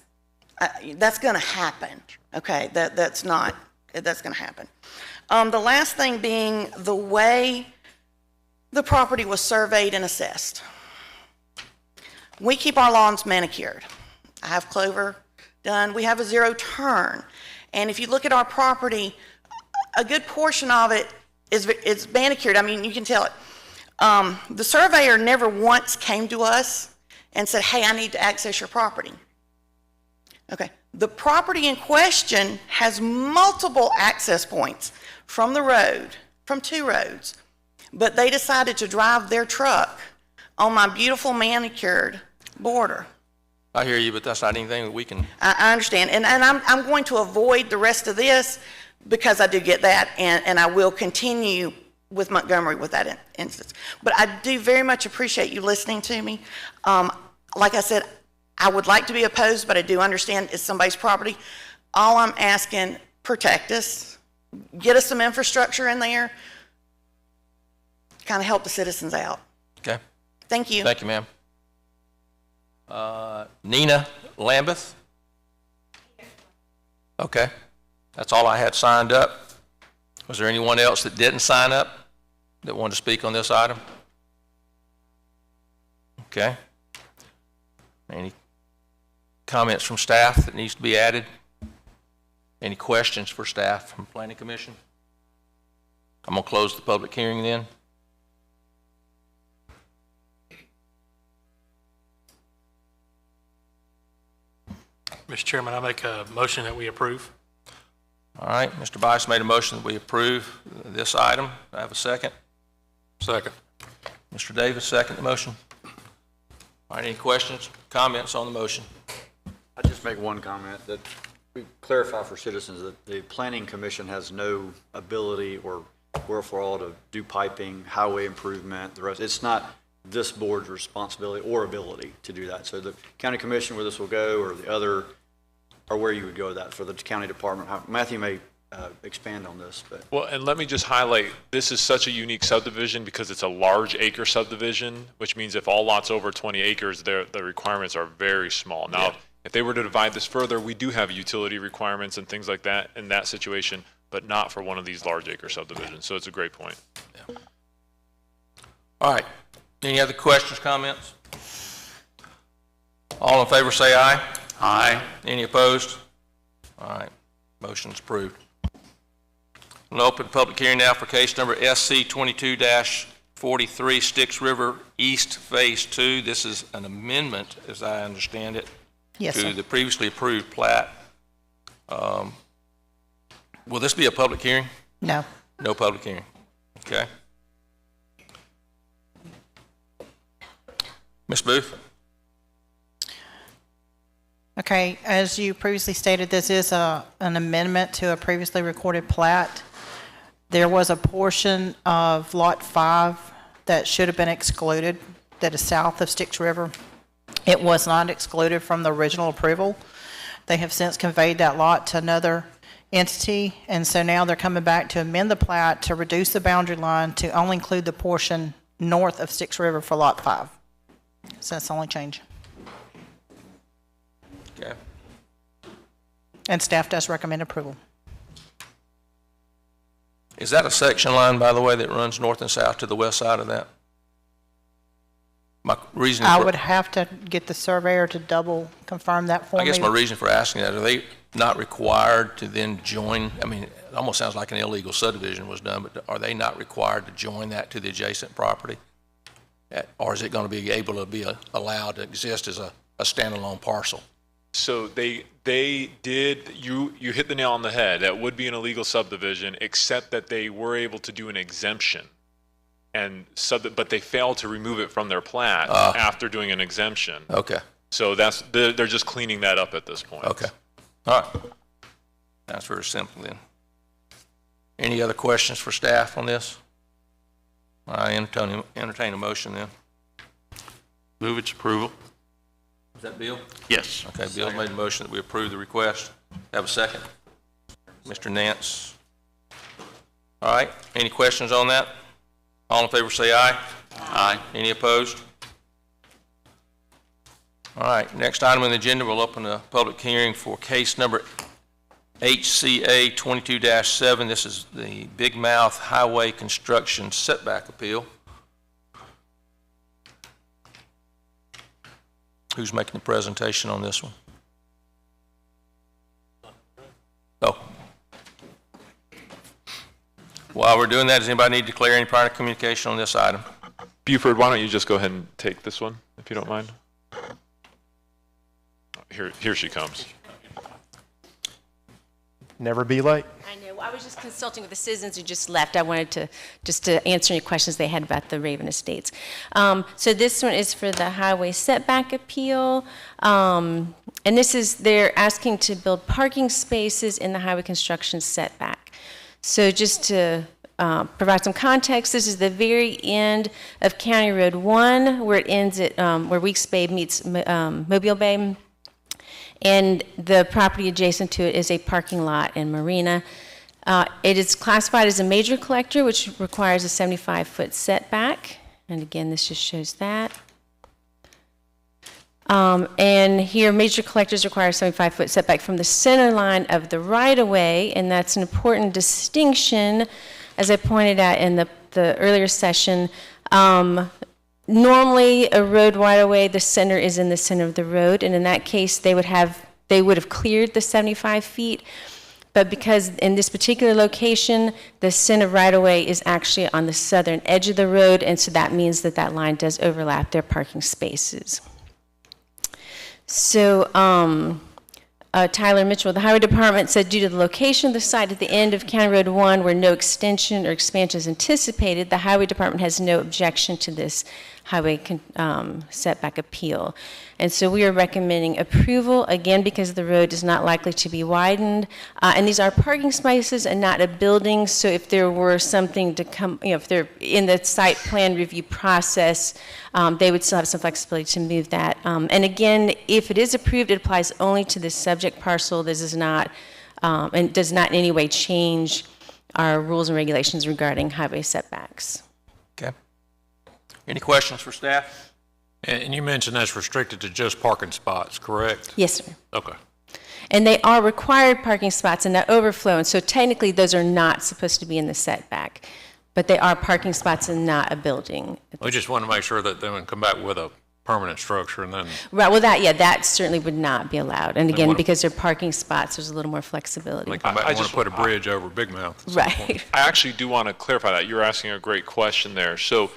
going to happen. Okay, that's going to happen. The last thing being the way the property was surveyed and assessed. We keep our lawns manicured. I have clover done. We have a 0 turn. And if you look at our property, a good portion of it is manicured. I mean, you can tell it. The surveyor never once came to us and said, hey, I need to access your property. Okay. The property in question has multiple access points from the road, from 2 roads. But they decided to drive their truck on my beautiful manicured border. I hear you, but that's not anything that we can. I understand. And I'm going to avoid the rest of this because I do get that, and I will continue with Montgomery with that instance. But I do very much appreciate you listening to me. Like I said, I would like to be opposed, but I do understand it's somebody's property. All I'm asking, protect us, get us some infrastructure in there, kind of help the citizens out. Okay. Thank you. Thank you, ma'am. Nina Lambeth? Okay. That's all I had signed up. Was there anyone else that didn't sign up that wanted to speak on this item? Okay. Any comments from staff that needs to be added? Any questions for staff from Planning Commission? I'm going to close the public hearing then. Mr. Chairman, I make a motion that we approve. All right, Mr. Bice made a motion that we approve this item. Do I have a second? Second. Mr. Davis, second the motion. All right, any questions, comments on the motion? I just make one comment that we clarify for citizens that the Planning Commission has no ability or wherefore to do piping, highway improvement, the rest. It's not this board's responsibility or ability to do that. So the county commission where this will go, or the other, or where you would go with that for the county department. Matthew may expand on this, but. Well, and let me just highlight, this is such a unique subdivision because it's a large acre subdivision, which means if all lots over 20 acres, the requirements are very small. Now, Yeah. if they were to divide this further, we do have utility requirements and things like that in that situation, but not for one of these large acre subdivisions. So it's a great point. Yeah. All right. Any other questions, comments? All in favor say aye. Aye. Any opposed? All right. Motion's approved. I'll open public hearing now for case number SC 22-43 Styx River East Phase 2. This is an amendment, as I understand it, Yes, to sir. the previously approved plat. Will this be a public hearing? No. No public hearing. Okay. Ms. Booth? Okay, as you previously stated, this is an amendment to a previously recorded plat. There was a portion of Lot 5 that should have been excluded, that is south of Styx River. It was not excluded from the original approval. They have since conveyed that lot to another entity, and so now they're coming back to amend the plat to reduce the boundary line to only include the portion north of Six River for Lot 5. So that's the only change. Okay. And staff does recommend approval. Is that a section line, by the way, that runs north and south to the west side of that? My reason I for, would have to get the surveyor to double confirm that for me. I guess my reason for asking that, are they not required to then join? I mean, it almost sounds like an illegal subdivision was done, but are they not required to join that to the adjacent property? Or is it going to be able to be allowed to exist as a standalone parcel? So they did, you hit the nail on the head. That would be an illegal subdivision, except that they were able to do an exemption. And but they failed to remove it from their plat after doing an exemption. Okay. So they're just cleaning that up at this point. Okay. All right. That's very simple then. Any other questions for staff on this? I entertain a motion then. Move its approval. Is that Bill? Yes. Okay, Bill made a motion that we approve the request. Have a second? Mr. Nance. All right, any questions on that? All in favor say aye. Aye. Any opposed? All right, next item on the agenda, we'll open a public hearing for case number HCA 22-7. This is the Big Mouth Highway Construction Setback Appeal. Who's making the presentation on this one? Oh. While we're doing that, does anybody need to declare any prior communication on this item? Buford, why don't you just go ahead and take this one, if you don't mind? Here she comes. Never be late. I know. I was just consulting with the citizens who just left. I wanted to answer any questions they had about the Raven Estates. So this one is for the highway setback appeal. And they're asking to build parking spaces in the highway construction setback. So just to provide some context, this is the very end of County Road 1, where it ends at where Weeks Bay meets Mobile Bay. And the property adjacent to it is a parking lot and marina. It is classified as a major collector, which requires a 75-foot setback. And again, this just shows that. And here, major collectors require a 75-foot setback from the center line of the right-of-way, and that's an important distinction, as I pointed out in the earlier session. Normally, a road right-of-way, the center is in the center of the road, and in that case, they would have cleared the 75 feet. But because in this particular location, the center right-of-way is actually on the southern edge of the road, and so that means that that line does overlap their parking spaces. So Tyler Mitchell, the Highway Department, said due to the location of the site at the end of County Road 1 where no extension or expansion is anticipated, the Highway Department has no objection to this highway setback appeal. And so we are recommending approval, again, because the road is not likely to be widened. And these are parking spaces and not a building, so if there were something to come, if they're in the site plan review process, they would still have some flexibility to move that. And again, if it is approved, it applies only to this subject parcel. This is not, and does not in any way change our rules and regulations regarding highway setbacks. Okay. Any questions for staff? And you mentioned that's restricted to just parking spots, correct? Yes, sir. Okay. And they are required parking spots in that overflow, and so technically those are not supposed to be in the setback, but they are parking spots and not a building. We just want to make sure that they would come back with a permanent structure and then. Right, well, that certainly would not be allowed. And again, wanna- because they're parking spots, there's a little more flexibility. They come back and want to put a bridge over Big Mouth. at some Right. point. I actually do want to clarify that. You're asking a great question there. So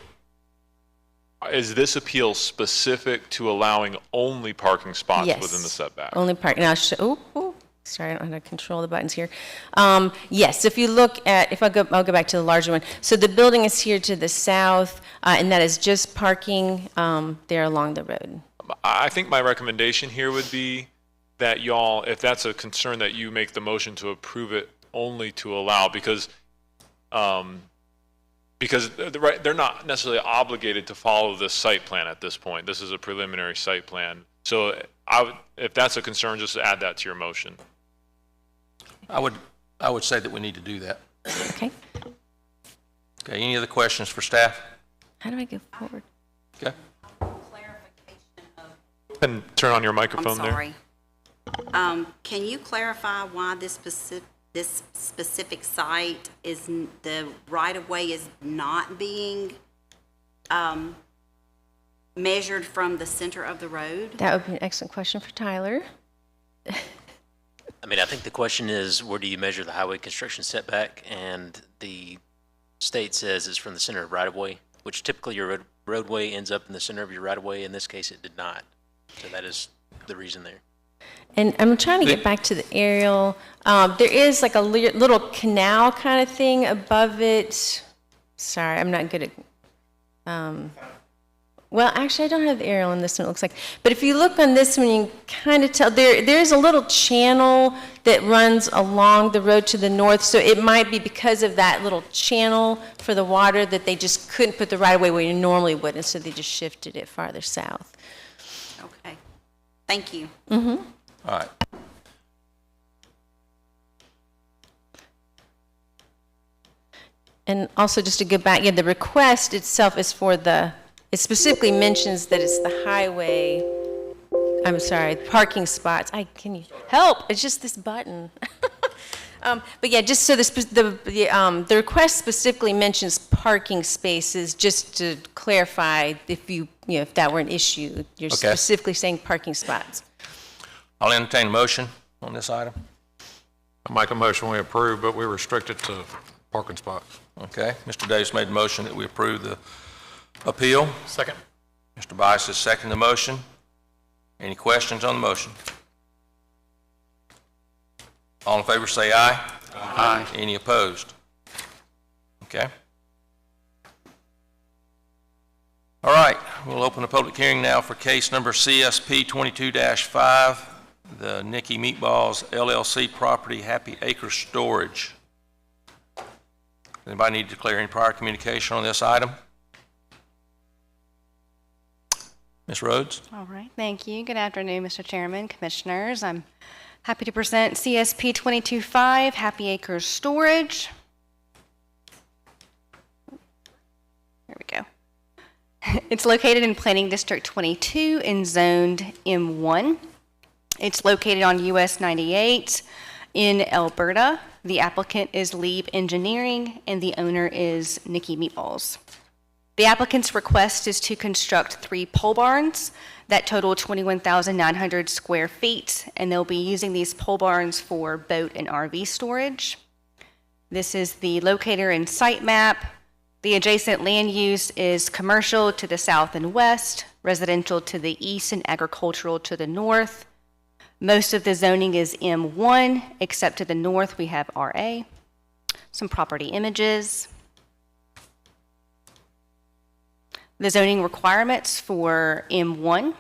is this appeal specific to allowing only parking spots Yes. within the setback? Only parking. Now, sorry, I don't know how to control the buttons here. Yes, if you look at, I'll go back to the larger one. So the building is here to the south, and that is just parking there along the road. I think my recommendation here would be that y'all, if that's a concern, that you make the motion to approve it only to allow, because they're not necessarily obligated to follow this site plan at this point. This is a preliminary site plan. So if that's a concern, just add that to your motion. I would say that we need to do that. Okay. Okay, any other questions for staff? How do I go forward? Okay. And turn on your microphone there. I'm sorry. Can you clarify why this specific site is, the right-of-way is not being measured from the center of the road? That would be an excellent question for Tyler. I mean, I think the question is, where do you measure the highway construction setback? And the state says it's from the center of right-of-way, which typically your roadway ends up in the center of your right-of-way. In this case, it did not. So that is the reason there. And I'm trying to get back to the aerial. There is like a little canal kind of thing above it. Sorry, I'm not good at... well, actually, I don't have the aerial in this one, it looks like. But if you look on this one, you can kind of tell there's a little channel that runs along the road to the north. So it might be because of that little channel for the water that they just couldn't put the right-of-way where you normally would, and so they just shifted it farther south. Okay. Thank you. Mm-hmm. All right. And also, just to go back, yeah, the request itself is for it specifically mentions that it's the highway, I'm sorry, parking spots. Can you help? It's just this button. But yeah, just so the request specifically mentions parking spaces, just to clarify if that were an issue. You're Okay. specifically saying parking spots. I'll entertain a motion on this item. I make a motion we approve, but we restrict it to parking spots. Okay. Mr. Davis made the motion that we approve the appeal. Second. Mr. Bice has seconded the motion. Any questions on the motion? All in favor say aye. Aye. Any opposed? Okay. All right, we'll open the public hearing now for case number CSP 22-5, the Nicky Meatballs LLC property, Happy Acre Storage. Anybody need to declare any prior communication on this item? Ms. Rhodes? All right, thank you. Good afternoon, Mr. Chairman, Commissioners. I'm happy to present CSP 22-5, Happy Acres Storage. There we go. It's located in Planning District 22 and zoned M1. It's located on US 98 in Alberta. The applicant is Lieb Engineering and the owner is Nicky Meatballs. The applicant's request is to construct 3 pole barns that total 21,900 square feet, and they'll be using these pole barns for boat and RV storage. This is the locator and site map. The adjacent land use is commercial to the south and west, residential to the east, and agricultural to the north. Most of the zoning is M1, except to the north we have RA. Some property images. The zoning requirements for M1.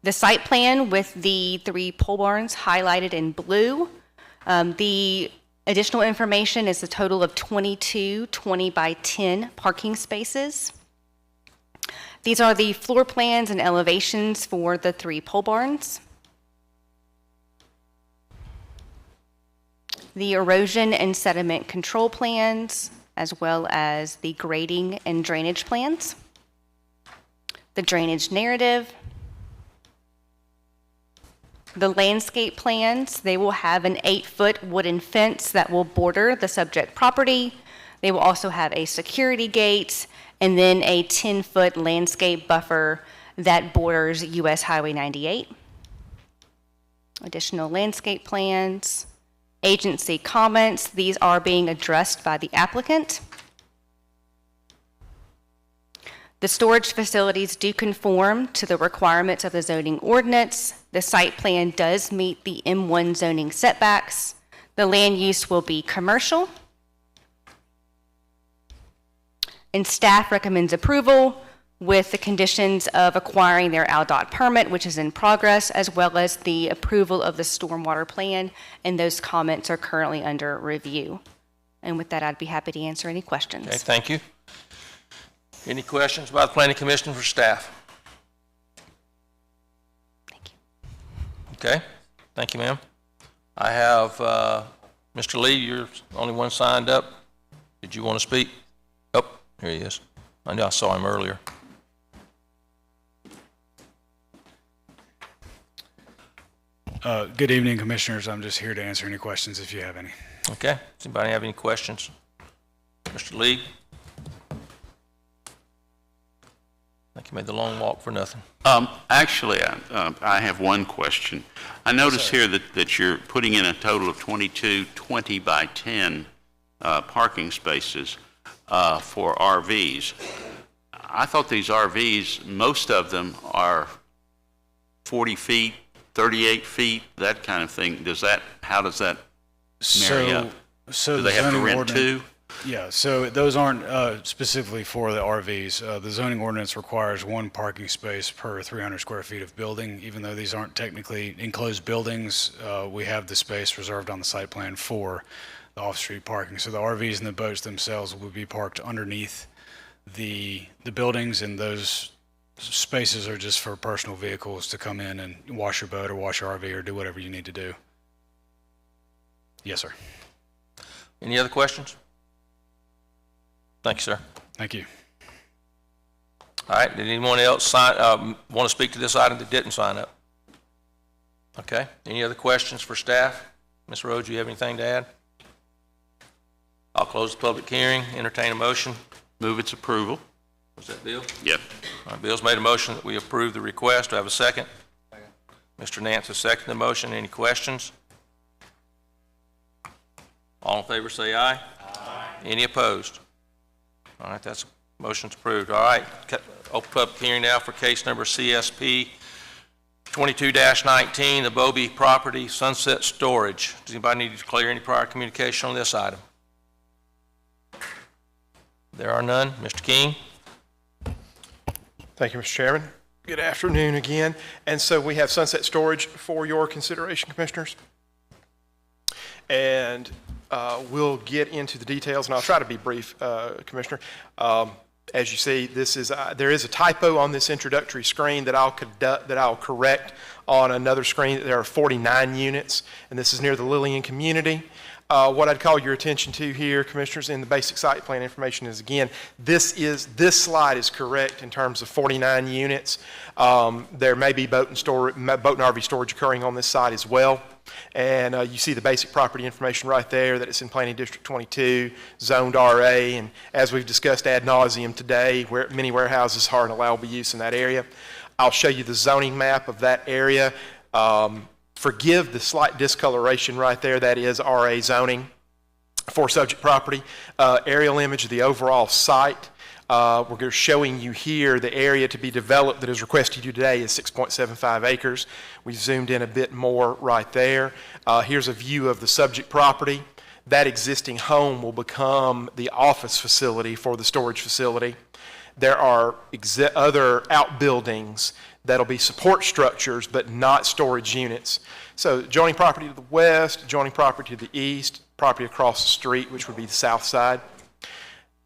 The site plan with the 3 pole barns highlighted in blue. The additional information is a total of 22 20 by 10 parking spaces. These are the floor plans and elevations for the 3 pole barns. The erosion and sediment control plans, as well as the grading and drainage plans. The drainage narrative. The landscape plans, they will have an 8-foot wooden fence that will border the subject property. They will also have a security gate and then a 10-foot landscape buffer that borders US Highway 98. Additional landscape plans. Agency comments, these are being addressed by the applicant. The storage facilities do conform to the requirements of the zoning ordinance. The site plan does meet the M1 zoning setbacks. The land use will be commercial. And staff recommends approval with the conditions of acquiring their ALDOT permit, which is in progress, as well as the approval of the stormwater plan, and those comments are currently under review. And with that, I'd be happy to answer any questions. Okay, thank you. Any questions by the Planning Commission for staff? Thank you. Okay, thank you, ma'am. I have Mr. Lee, you're the only one signed up. Did you want to speak? Oh, here he is. I know I saw him earlier. Good evening, Commissioners. I'm just here to answer any questions if you have any. Okay, does anybody have any questions? Mr. Lee? I think you made the long walk for nothing. Actually, I have one question. I notice here that you're putting in a total of 22 20 by 10 parking spaces for RVs. I thought these RVs, most of them are 40 feet, 38 feet, that kind of thing. How does that marry up? So Do they have to rent two? Yeah, so those aren't specifically for the RVs. The zoning ordinance requires one parking space per 300 square feet of building. Even though these aren't technically enclosed buildings, we have the space reserved on the site plan for the off-street parking. So the RVs and the boats themselves will be parked underneath the buildings, and those spaces are just for personal vehicles to come in and wash your boat or wash your RV or do whatever you need to do. Yes, sir. Any other questions? Thank you, sir. Thank you. All right, did anyone else want to speak to this item that didn't sign up? Okay, any other questions for staff? Ms. Rhodes, you have anything to add? I'll close the public hearing, entertain a motion. Move its approval. Was that Bill? Yep. All right, Bill's made a motion that we approve the request. Do I have a second? Second. Mr. Nance has seconded the motion. Any questions? All in favor say aye. Aye. Any opposed? All right, that's motion's approved. All right, open public hearing now for case number CSP 22-19, the Bobby property, Sunset Storage. Does anybody need to declare any prior communication on this item? There are none. Mr. King? Thank you, Mr. Chairman. Good afternoon again. And so we have Sunset Storage for your consideration, Commissioners. And we'll get into the details, and I'll try to be brief, Commissioner. As you see, there is a typo on this introductory screen that I'll correct on another screen. There are 49 units, and this is near the Lillian community. What I'd call your attention to here, Commissioners, in the basic site plan information is, again, this slide is correct in terms of 49 units. There may be boat and RV storage occurring on this site as well. And you see the basic property information right there, that it's in Planning District 22, zoned RA, and as we've discussed ad nauseum today, where many warehouses are an allowable use in that area. I'll show you the zoning map of that area. Forgive the slight discoloration right there. That is RA zoning for subject property. Aerial image of the overall site. We're showing you here the area to be developed that is requested you today is 6.75 acres. We zoomed in a bit more right there. Here's a view of the subject property. That existing home will become the office facility for the storage facility. There are other outbuildings that'll be support structures, but not storage units. So adjoining property to the west, adjoining property to the east, property across the street, which would be the south side.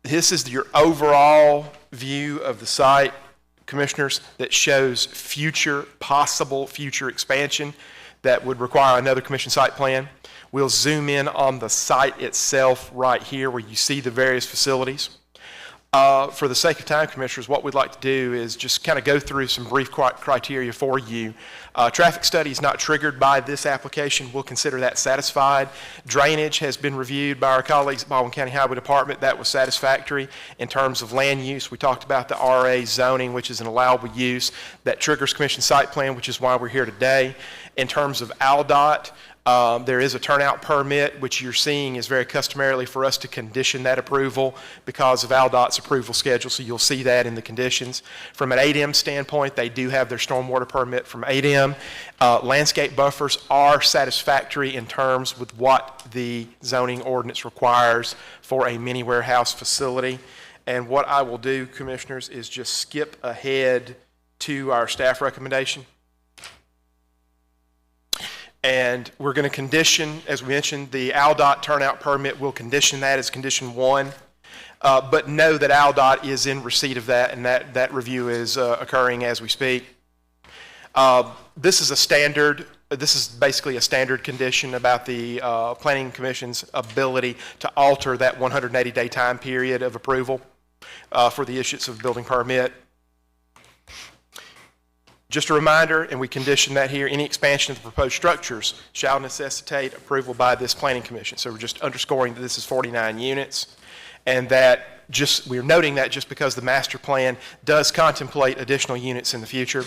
This is your overall view of the site, Commissioners, that shows possible future expansion that would require another commission site plan. We'll zoom in on the site itself right here where you see the various facilities. For the sake of time, Commissioners, what we'd like to do is just kind of go through some brief criteria for you. Traffic study is not triggered by this application. We'll consider that satisfied. Drainage has been reviewed by our colleagues at Baldwin County Highway Department. That was satisfactory. In terms of land use, we talked about the RA zoning, which is an allowable use that triggers commission site plan, which is why we're here today. In terms of ALDOT, there is a turnout permit, which you're seeing is very customarily for us to condition that approval because of ALDOT's approval schedule, so you'll see that in the conditions. From an 8M standpoint, they do have their stormwater permit from 8M. Landscape buffers are satisfactory in terms with what the zoning ordinance requires for a mini warehouse facility. And what I will do, Commissioners, is just skip ahead to our staff recommendation. And we're going to condition, as we mentioned, the ALDOT turnout permit. We'll condition that as condition 1. But know that ALDOT is in receipt of that, and that review is occurring as we speak. This is basically a standard condition about the Planning Commission's ability to alter that 180-day time period of approval. for the issuance of a building permit. Just a reminder, and we condition that here, any expansion of the proposed structures shall necessitate approval by this planning commission. So we're just underscoring that this is 49 units, and that we're noting that just because the master plan does contemplate additional units in the future.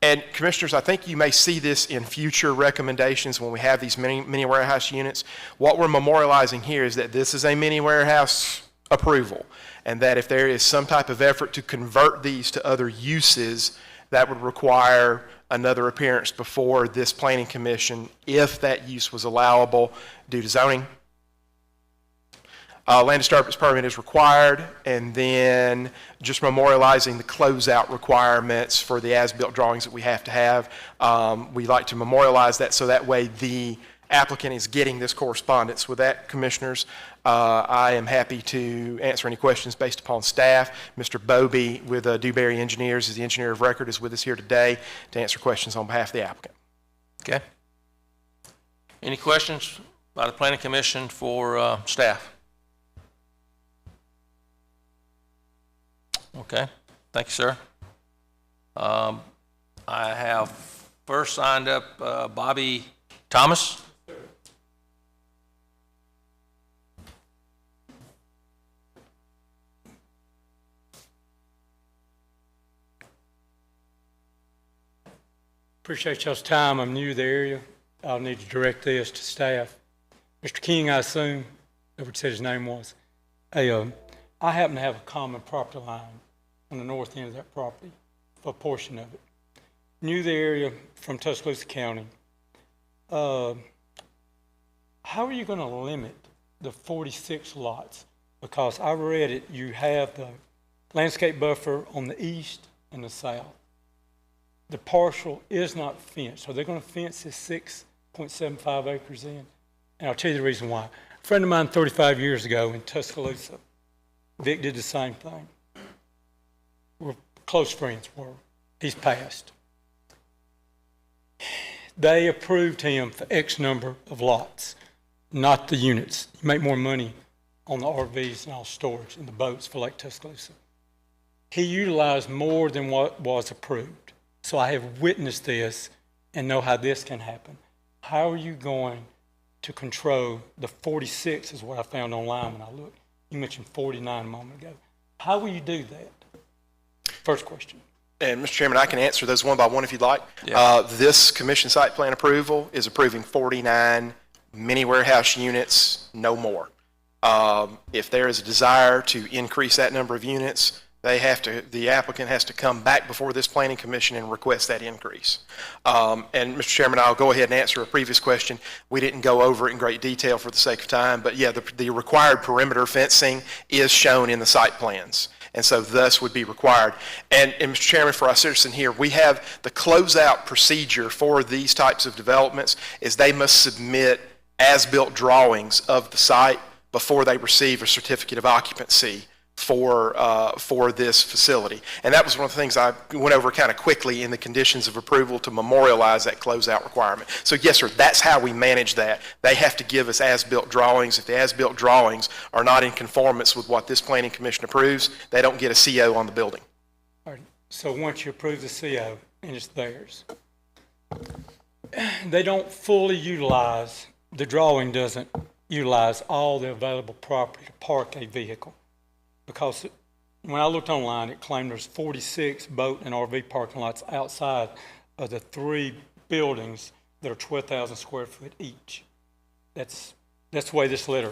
And commissioners, I think you may see this in future recommendations when we have these mini warehouse units. What we're memorializing here is that this is a mini warehouse approval, and that if there is some type of effort to convert these to other uses, that would require another appearance before this planning commission if that use was allowable due to zoning. Land disturbance permit is required, and then just memorializing the closeout requirements for the as-built drawings that we have to have. We like to memorialize that so that way the applicant is getting this correspondence. With that, commissioners, I am happy to answer any questions based upon staff. Mr. Bobie with Dewberry Engineers, as the engineer of record, is with us here today to answer questions on behalf of the applicant. Okay. Any questions by the Planning Commission for staff? Okay. Thank you, sir. I have first signed up Bobby Thomas. Appreciate y'all's time. I'm new to the area. I'll need to direct this to staff. Mr. King, I assume, whoever said his name was. I happen to have a common property line on the north end of that property for a portion of it. New to the area from Tuscaloosa County. How are you going to limit the 46 lots? Because I read it, you have the landscape buffer on the east and the south. The parcel is not fenced. Are they going to fence this 6.75 acres in? And I'll tell you the reason why. A friend of mine 35 years ago in Tuscaloosa, Vic did the same thing. We're close friends. He's passed. They approved him for X number of lots, not the units. You make more money on the RVs and all storage and the boats for Lake Tuscaloosa. He utilized more than what was approved. So I have witnessed this and know how this can happen. How are you going to control the 46 is what I found online when I looked. You mentioned 49 a moment ago. How will you do that? First question. And Mr. Chairman, I can answer those one by one if you'd like. Yeah. This commission site plan approval is approving 49 mini warehouse units, no more. If there is a desire to increase that number of units, the applicant has to come back before this planning commission and request that increase. And Mr. Chairman, I'll go ahead and answer a previous question. We didn't go over it in great detail for the sake of time, but yeah, the required perimeter fencing is shown in the site plans, and so thus would be required. And Mr. Chairman, for our citizen here, we have the closeout procedure for these types of developments is they must submit as-built drawings of the site before they receive a certificate of occupancy for this facility. And that was one of the things I went over kind of quickly in the conditions of approval to memorialize that closeout requirement. So yes, sir, that's how we manage that. They have to give us as-built drawings. If the as-built drawings are not in conformance with what this planning commission approves, they don't get a CO on the building. All right. So once you approve the CO and it's theirs, they don't fully utilize, the drawing doesn't utilize all the available property to park a vehicle. Because when I looked online, it claimed there's 46 boat and RV parking lots outside of the 3 buildings that are 12,000 square foot each. That's the way this letter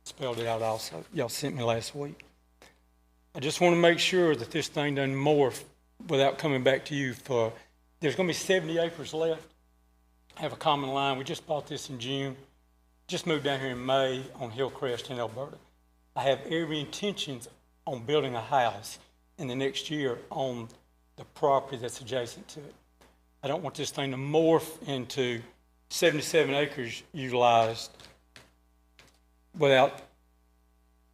spelled it out also. Y'all sent me last week. I just want to make sure that this thing doesn't morph without coming back to you for, there's going to be 70 acres left. I have a common line. We just bought this in June. Just moved down here in May on Hillcrest in Alberta. I have every intentions on building a house in the next year on the property that's adjacent to it. I don't want this thing to morph into 77 acres utilized without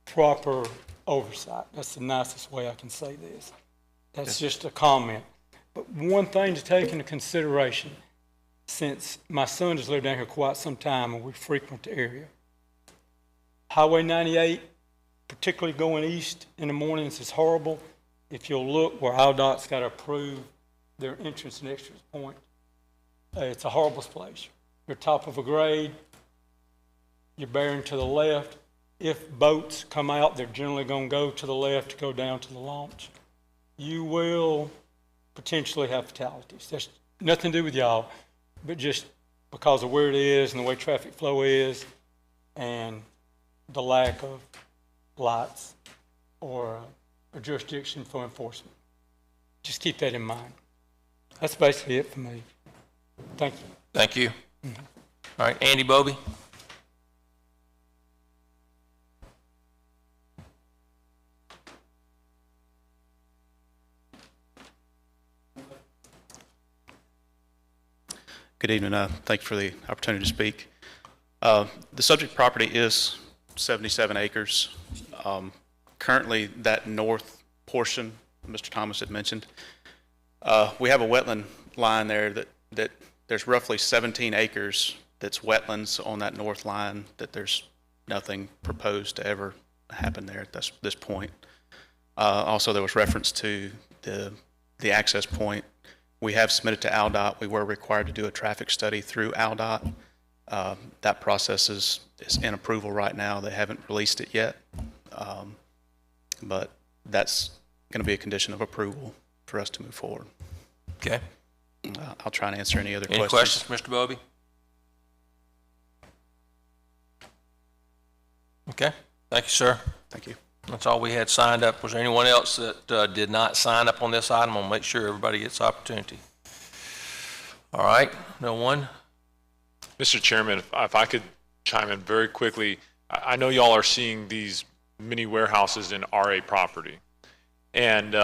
proper oversight. That's the nicest way I can say this. That's just a comment. But one thing to take into consideration, since my son has lived down here quite some time and we frequent the area, Highway 98 particularly going east in the mornings is horrible. If you'll look where IDOT's got to approve their entrance and exit point, it's a horrible place. You're top of a grade, you're bearing to the left. If boats come out, they're generally going to go to the left to go down to the launch. You will potentially have fatalities. There's nothing to do with y'all, but just because of where it is and the way traffic flow is and the lack of lights or a jurisdiction for enforcement. Just keep that in mind. That's basically it for me. Thank you. Thank you. All right, Andy Bobie. Good evening. Thank you for the opportunity to speak. The subject property is 77 acres. Currently, that north portion, Mr. Thomas had mentioned, we have a wetland line there that there's roughly 17 acres that's wetlands on that north line, that there's nothing proposed to ever happen there at this point. Also, there was reference to the access point. We have submitted to ALDOT. We were required to do a traffic study through ALDOT. That process is in approval right now. They haven't released it yet, but that's going to be a condition of approval for us to move forward. Okay. I'll try and answer any other questions. Any questions, Mr. Bobie? Okay. Thank you, sir. Thank you. That's all we had signed up. Was there anyone else that did not sign up on this item? I'll make sure everybody gets opportunity. All right. No one? Mr. Chairman, if I could chime in very quickly, I know y'all are seeing these mini warehouses in RA property, and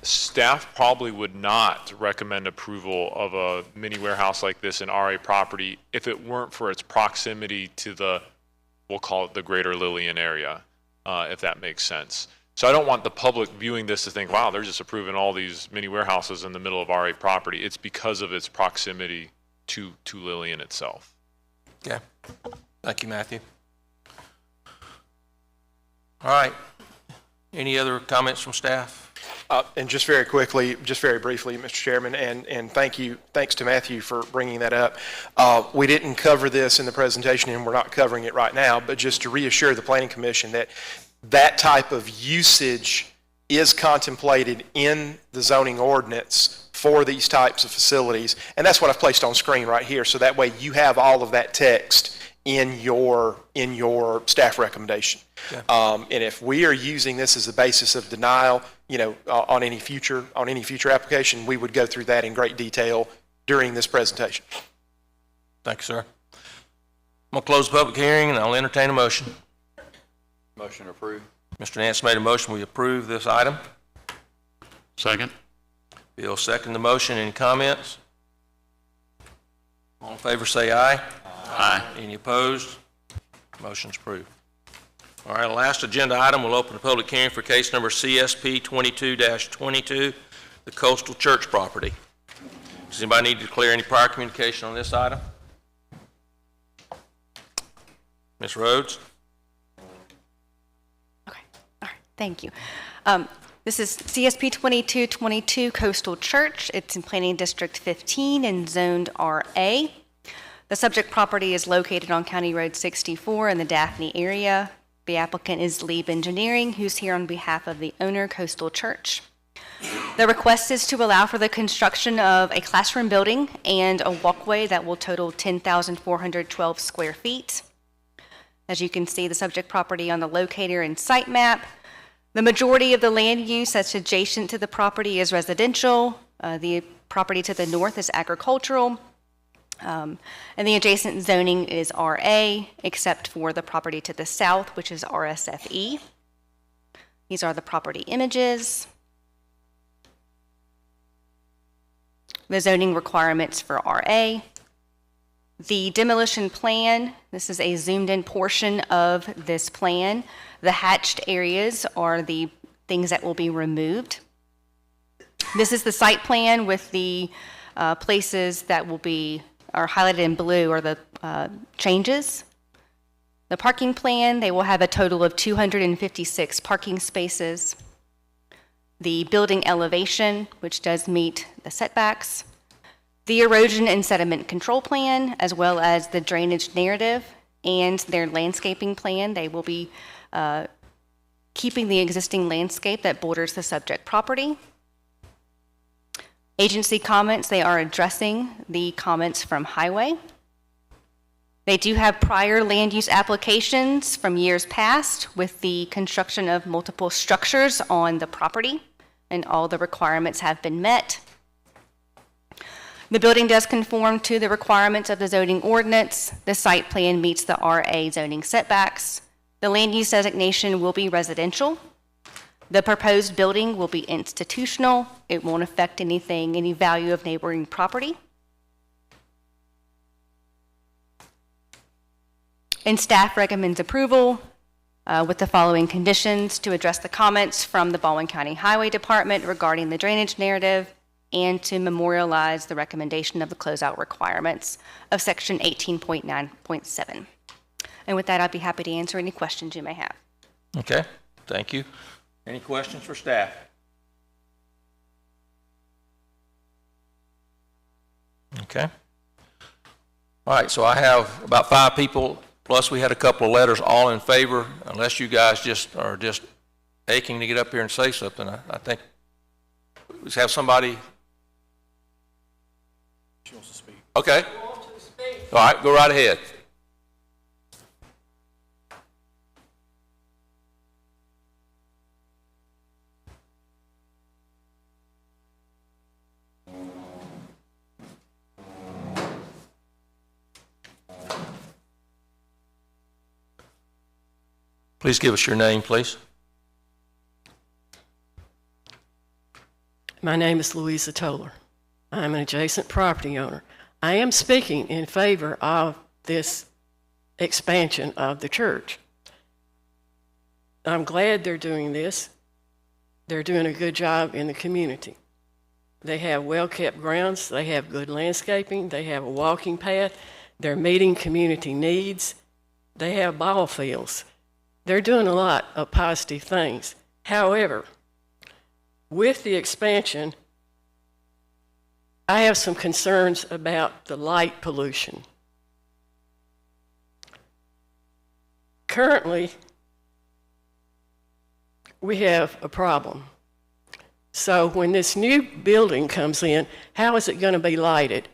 staff probably would not recommend approval of a mini warehouse like this in RA property if it weren't for its proximity to the, we'll call it the greater Lillian area, if that makes sense. So I don't want the public viewing this to think, wow, they're just approving all these mini warehouses in the middle of RA property. It's because of its proximity to Lillian itself. Okay. Thank you, Matthew. All right. Any other comments from staff? And just very quickly, just very briefly, Mr. Chairman, and thanks to Matthew for bringing that up. We didn't cover this in the presentation, and we're not covering it right now, but just to reassure the Planning Commission that that type of usage is contemplated in the zoning ordinance for these types of facilities, and that's what I've placed on screen right here, so that way you have all of that text in your staff recommendation. Okay. And if we are using this as a basis of denial, on any future application, we would go through that in great detail during this presentation. Thank you, sir. I'm going to close the public hearing, and I'll entertain a motion. Motion approved. Mr. Nance made a motion. We approve this item. Second. Bill seconded the motion. Any comments? All in favor say aye. Aye. Any opposed? Motion's approved. All right, last agenda item, we'll open the public hearing for case number CSP 22-22, the Coastal Church property. Does anybody need to declare any prior communication on this item? Ms. Rhodes? Okay, all right, thank you. This is CSP 2222 Coastal Church. It's in Planning District 15 and zoned RA. The subject property is located on County Road 64 in the Daphne area. The applicant is Lieb Engineering, who's here on behalf of the owner, Coastal Church. The request is to allow for the construction of a classroom building and a walkway that will total 10,412 square feet. As you can see, the subject property on the locator and site map. The majority of the land use that's adjacent to the property is residential. The property to the north is agricultural. And the adjacent zoning is RA, except for the property to the south, which is RSFE. These are the property images. The zoning requirements for RA. The demolition plan, this is a zoomed in portion of this plan. The hatched areas are the things that will be removed. This is the site plan with the places that are highlighted in blue are the changes. The parking plan, they will have a total of 256 parking spaces. The building elevation, which does meet the setbacks. The erosion and sediment control plan, as well as the drainage narrative and their landscaping plan. They will be keeping the existing landscape that borders the subject property. Agency comments, they are addressing the comments from Highway. They do have prior land use applications from years past with the construction of multiple structures on the property, and all the requirements have been met. The building does conform to the requirements of the zoning ordinance. The site plan meets the RA zoning setbacks. The land use designation will be residential. The proposed building will be institutional. It won't affect any value of neighboring property. And staff recommends approval with the following conditions: to address the comments from the Baldwin County Highway Department regarding the drainage narrative, and to memorialize the recommendation of the closeout requirements of section 18.9.7. And with that, I'd be happy to answer any questions you may have. Okay, thank you. Any questions for staff? Okay. All right, so I have about 5 people, plus we had a couple of letters all in favor. Unless you guys are just aching to get up here and say something, I think let's have somebody. She wants to speak. Okay. All right, go right ahead. Please give us your name, please. My name is Louisa Toller. I'm an adjacent property owner. I am speaking in favor of this expansion of the church. I'm glad they're doing this. They're doing a good job in the community. They have well-kept grounds. They have good landscaping. They have a walking path. They're meeting community needs. They have ball fields. They're doing a lot of positive things. However, with the expansion, I have some concerns about the light pollution. Currently, we have a problem. So when this new building comes in, how is it going to be lighted?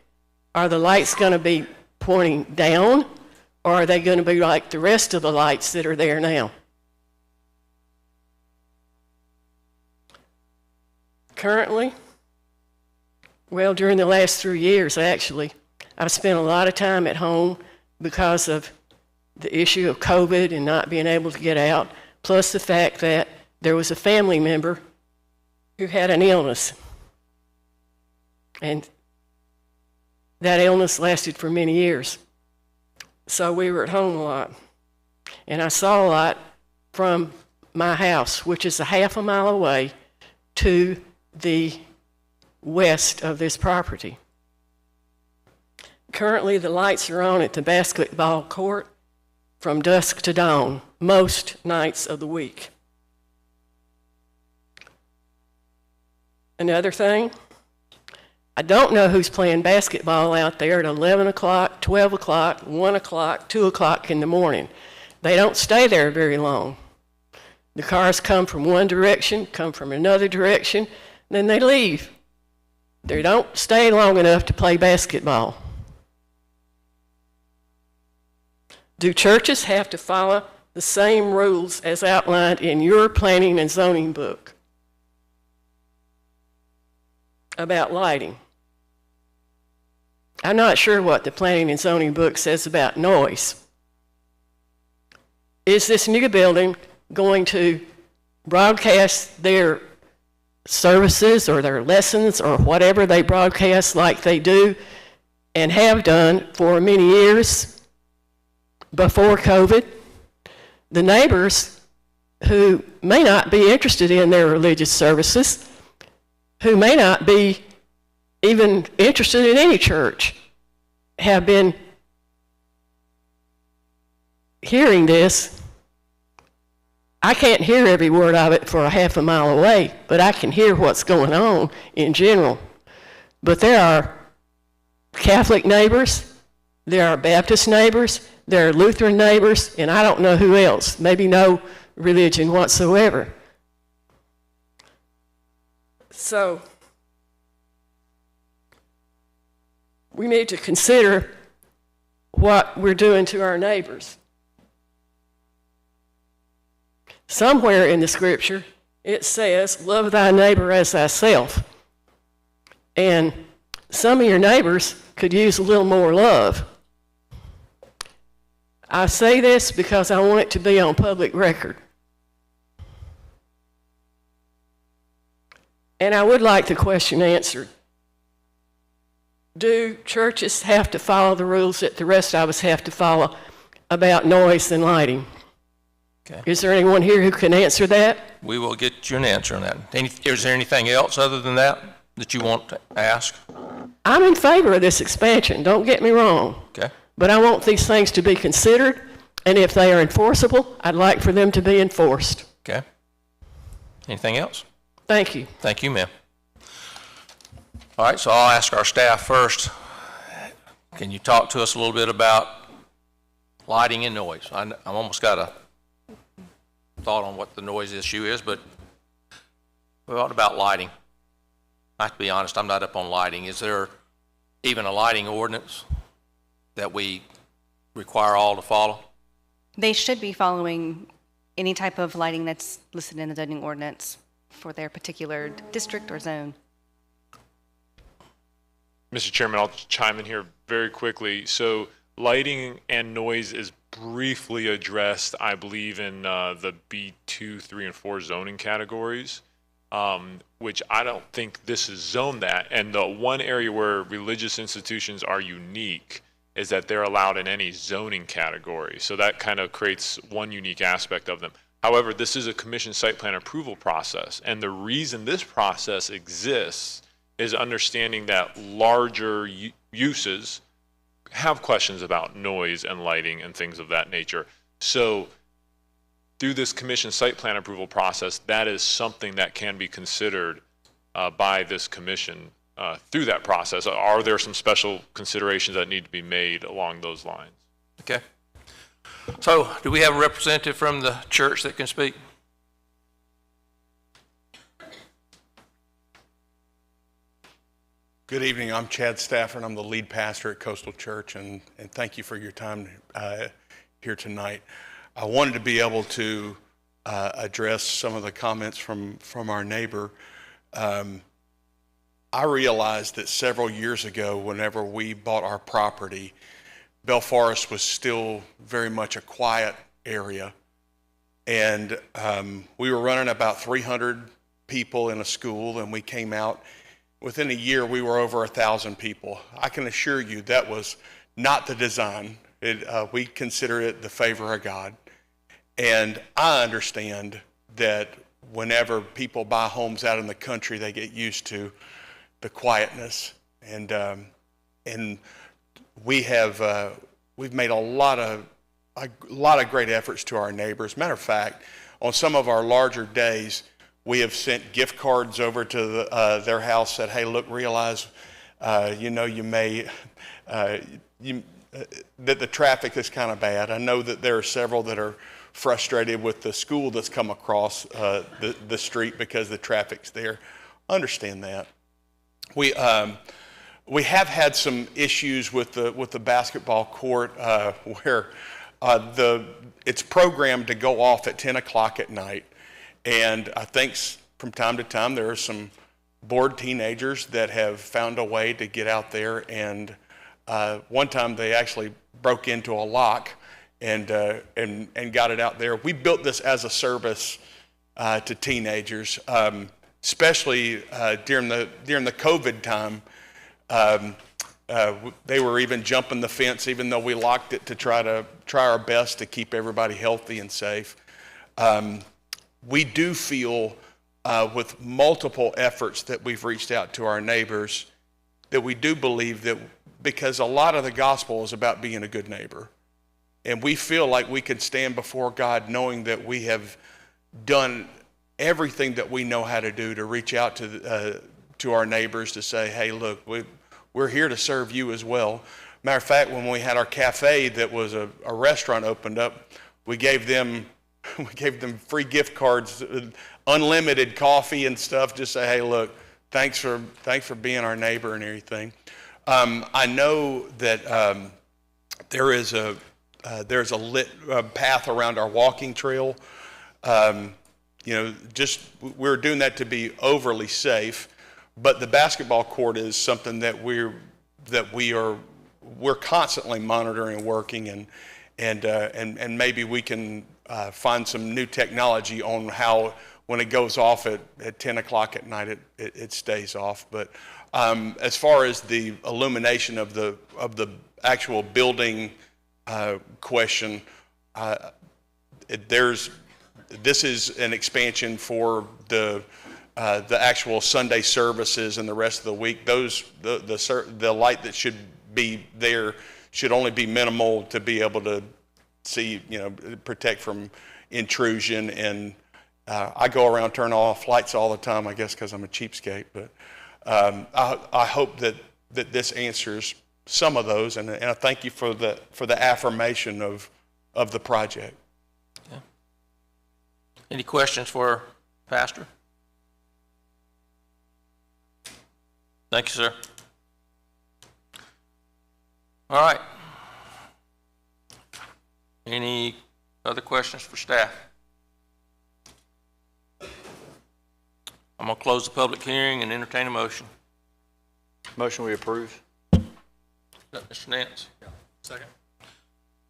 Are the lights going to be pointing down, or are they going to be like the rest of the lights that are there now? Currently, well, during the last 3 years, actually, I've spent a lot of time at home because of the issue of COVID and not being able to get out, plus the fact that there was a family member who had an illness. And that illness lasted for many years. So we were at home a lot. And I saw a lot from my house, which is a half a mile away, to the west of this property. Currently, the lights are on at the basketball court from dusk to dawn, most nights of the week. Another thing, I don't know who's playing basketball out there at 11 o'clock, 12 o'clock, 1 o'clock, 2 o'clock in the morning. They don't stay there very long. The cars come from one direction, come from another direction, then they leave. They don't stay long enough to play basketball. Do churches have to follow the same rules as outlined in your planning and zoning book about lighting? I'm not sure what the planning and zoning book says about noise. Is this new building going to broadcast their services or their lessons or whatever they broadcast like they do and have done for many years before COVID? The neighbors who may not be interested in their religious services, who may not be even interested in any church, have been hearing this, I can't hear every word of it for a half a mile away, but I can hear what's going on in general. But there are Catholic neighbors, there are Baptist neighbors, there are Lutheran neighbors, and I don't know who else, maybe no religion whatsoever. So we need to consider what we're doing to our neighbors. Somewhere in the scripture, it says, love thy neighbor as thyself. And some of your neighbors could use a little more love. I say this because I want it to be on public record. And I would like the question answered. Do churches have to follow the rules that the rest of us have to follow about noise and lighting? Okay. Is there anyone here who can answer that? We will get you an answer on that. Is there anything else other than that you want to ask? I'm in favor of this expansion, don't get me wrong. Okay. But I want these things to be considered, and if they are enforceable, I'd like for them to be enforced. Okay. Anything else? Thank you. Thank you, ma'am. All right, so I'll ask our staff first. Can you talk to us a little bit about lighting and noise? I'm almost got a thought on what the noise issue is, but what about lighting? I have to be honest, I'm not up on lighting. Is there even a lighting ordinance that we require all to follow? They should be following any type of lighting that's listed in the zoning ordinance for their particular district or zone. Mr. Chairman, I'll chime in here very quickly. So lighting and noise is briefly addressed, I believe, in the B2, 3, and 4 zoning categories, which I don't think this is zoned that. And the one area where religious institutions are unique is that they're allowed in any zoning category. So that kind of creates one unique aspect of them. However, this is a commission site plan approval process. And the reason this process exists is understanding that larger uses have questions about noise and lighting and things of that nature. So through this commission site plan approval process, that is something that can be considered by this commission through that process. Are there some special considerations that need to be made along those lines? Okay. So do we have a representative from the church that can speak? Good evening. I'm Chad Stafford. I'm the lead pastor at Coastal Church, and thank you for your time here tonight. I wanted to be able to address some of the comments from our neighbor. I realized that several years ago, whenever we bought our property, Bell Forest was still very much a quiet area, and we were running about 300 people in a school, and we came out. Within a year, we were over 1,000 people. I can assure you that was not the design. We consider it the favor of God. And I understand that whenever people buy homes out in the country, they get used to the quietness. And we've made a lot of great efforts to our neighbors. Matter of fact, on some of our larger days, we have sent gift cards over to their house, said, hey, look, realize, that the traffic is kind of bad. I know that there are several that are frustrated with the school that's come across the street because the traffic's there. Understand that. We have had some issues with the basketball court where it's programmed to go off at 10 o'clock at night. And I think from time to time there are some bored teenagers that have found a way to get out there. And one time they actually broke into a lock and got it out there. We built this as a service to teenagers, especially during the COVID time. They were even jumping the fence, even though we locked it, to try our best to keep everybody healthy and safe. We do feel with multiple efforts that we've reached out to our neighbors that we do believe that, because a lot of the gospel is about being a good neighbor. And we feel like we can stand before God knowing that we have done everything that we know how to do to reach out to our neighbors to say, hey, look, we're here to serve you as well. Matter of fact, when we had our cafe that was a restaurant opened up, we gave them free gift cards, unlimited coffee and stuff. Just say, hey, look, thanks for being our neighbor and everything. I know that there's a lit path around our walking trail. We're doing that to be overly safe, but the basketball court is something that we're constantly monitoring and working, and maybe we can find some new technology on how, when it goes off at 10 o'clock at night, it stays off. But as far as the illumination of the actual building question, this is an expansion for the actual Sunday services and the rest of the week. The light that should be there should only be minimal to be able to see, protect from intrusion. And I go around turning off lights all the time, I guess, because I'm a cheapskate. But I hope that this answers some of those, and I thank you for the affirmation of the project. Yeah. Any questions for Pastor? Thank you, sir. All right. Any other questions for staff? I'm going to close the public hearing and entertain a motion. Motion we approve. Is that Mr. Nance? Yeah. Second.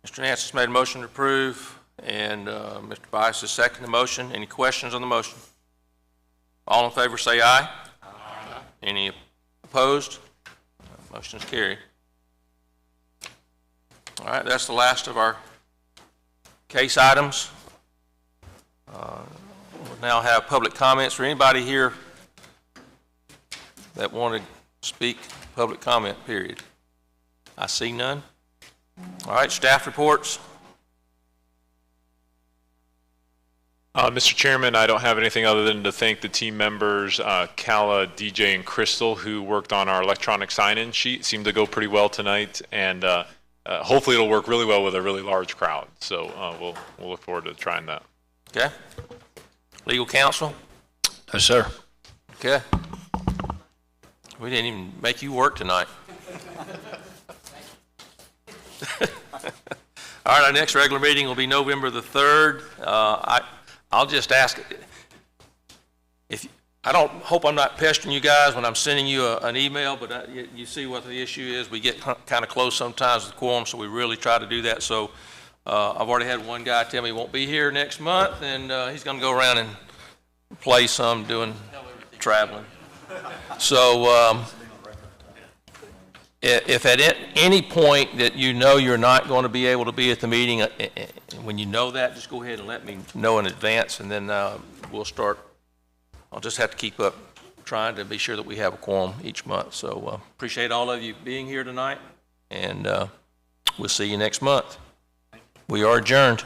Mr. Nance has made a motion to approve, and Mr. Bias has seconded the motion. Any questions on the motion? All in favor say aye. Aye. Any opposed? Motion is carried. All right, that's the last of our case items. We'll now have public comments. For anybody here that wanted to speak, public comment period. I see none. All right, staff reports. Mr. Chairman, I don't have anything other than to thank the team members, Kala, DJ, and Crystal, who worked on our electronic sign-in sheet. Seemed to go pretty well tonight, and hopefully it'll work really well with a really large crowd. So we'll look forward to trying that. Okay. Legal counsel? No, sir. Okay. We didn't even make you work tonight. All right, our next regular meeting will be November the 3rd. I'll just ask, I don't hope I'm not pestering you guys when I'm sending you an email, but you see what the issue is. We get kind of close sometimes with quorum, so we really try to do that. So I've already had one guy tell me he won't be here next month, and he's going to go around and play some doing traveling. So if at any point that you know you're not going to be able to be at the meeting, when you know that, just go ahead and let me know in advance, and then we'll start. I'll just have to keep up trying to be sure that we have a quorum each month. So appreciate all of you being here tonight, and we'll see you next month. We are adjourned.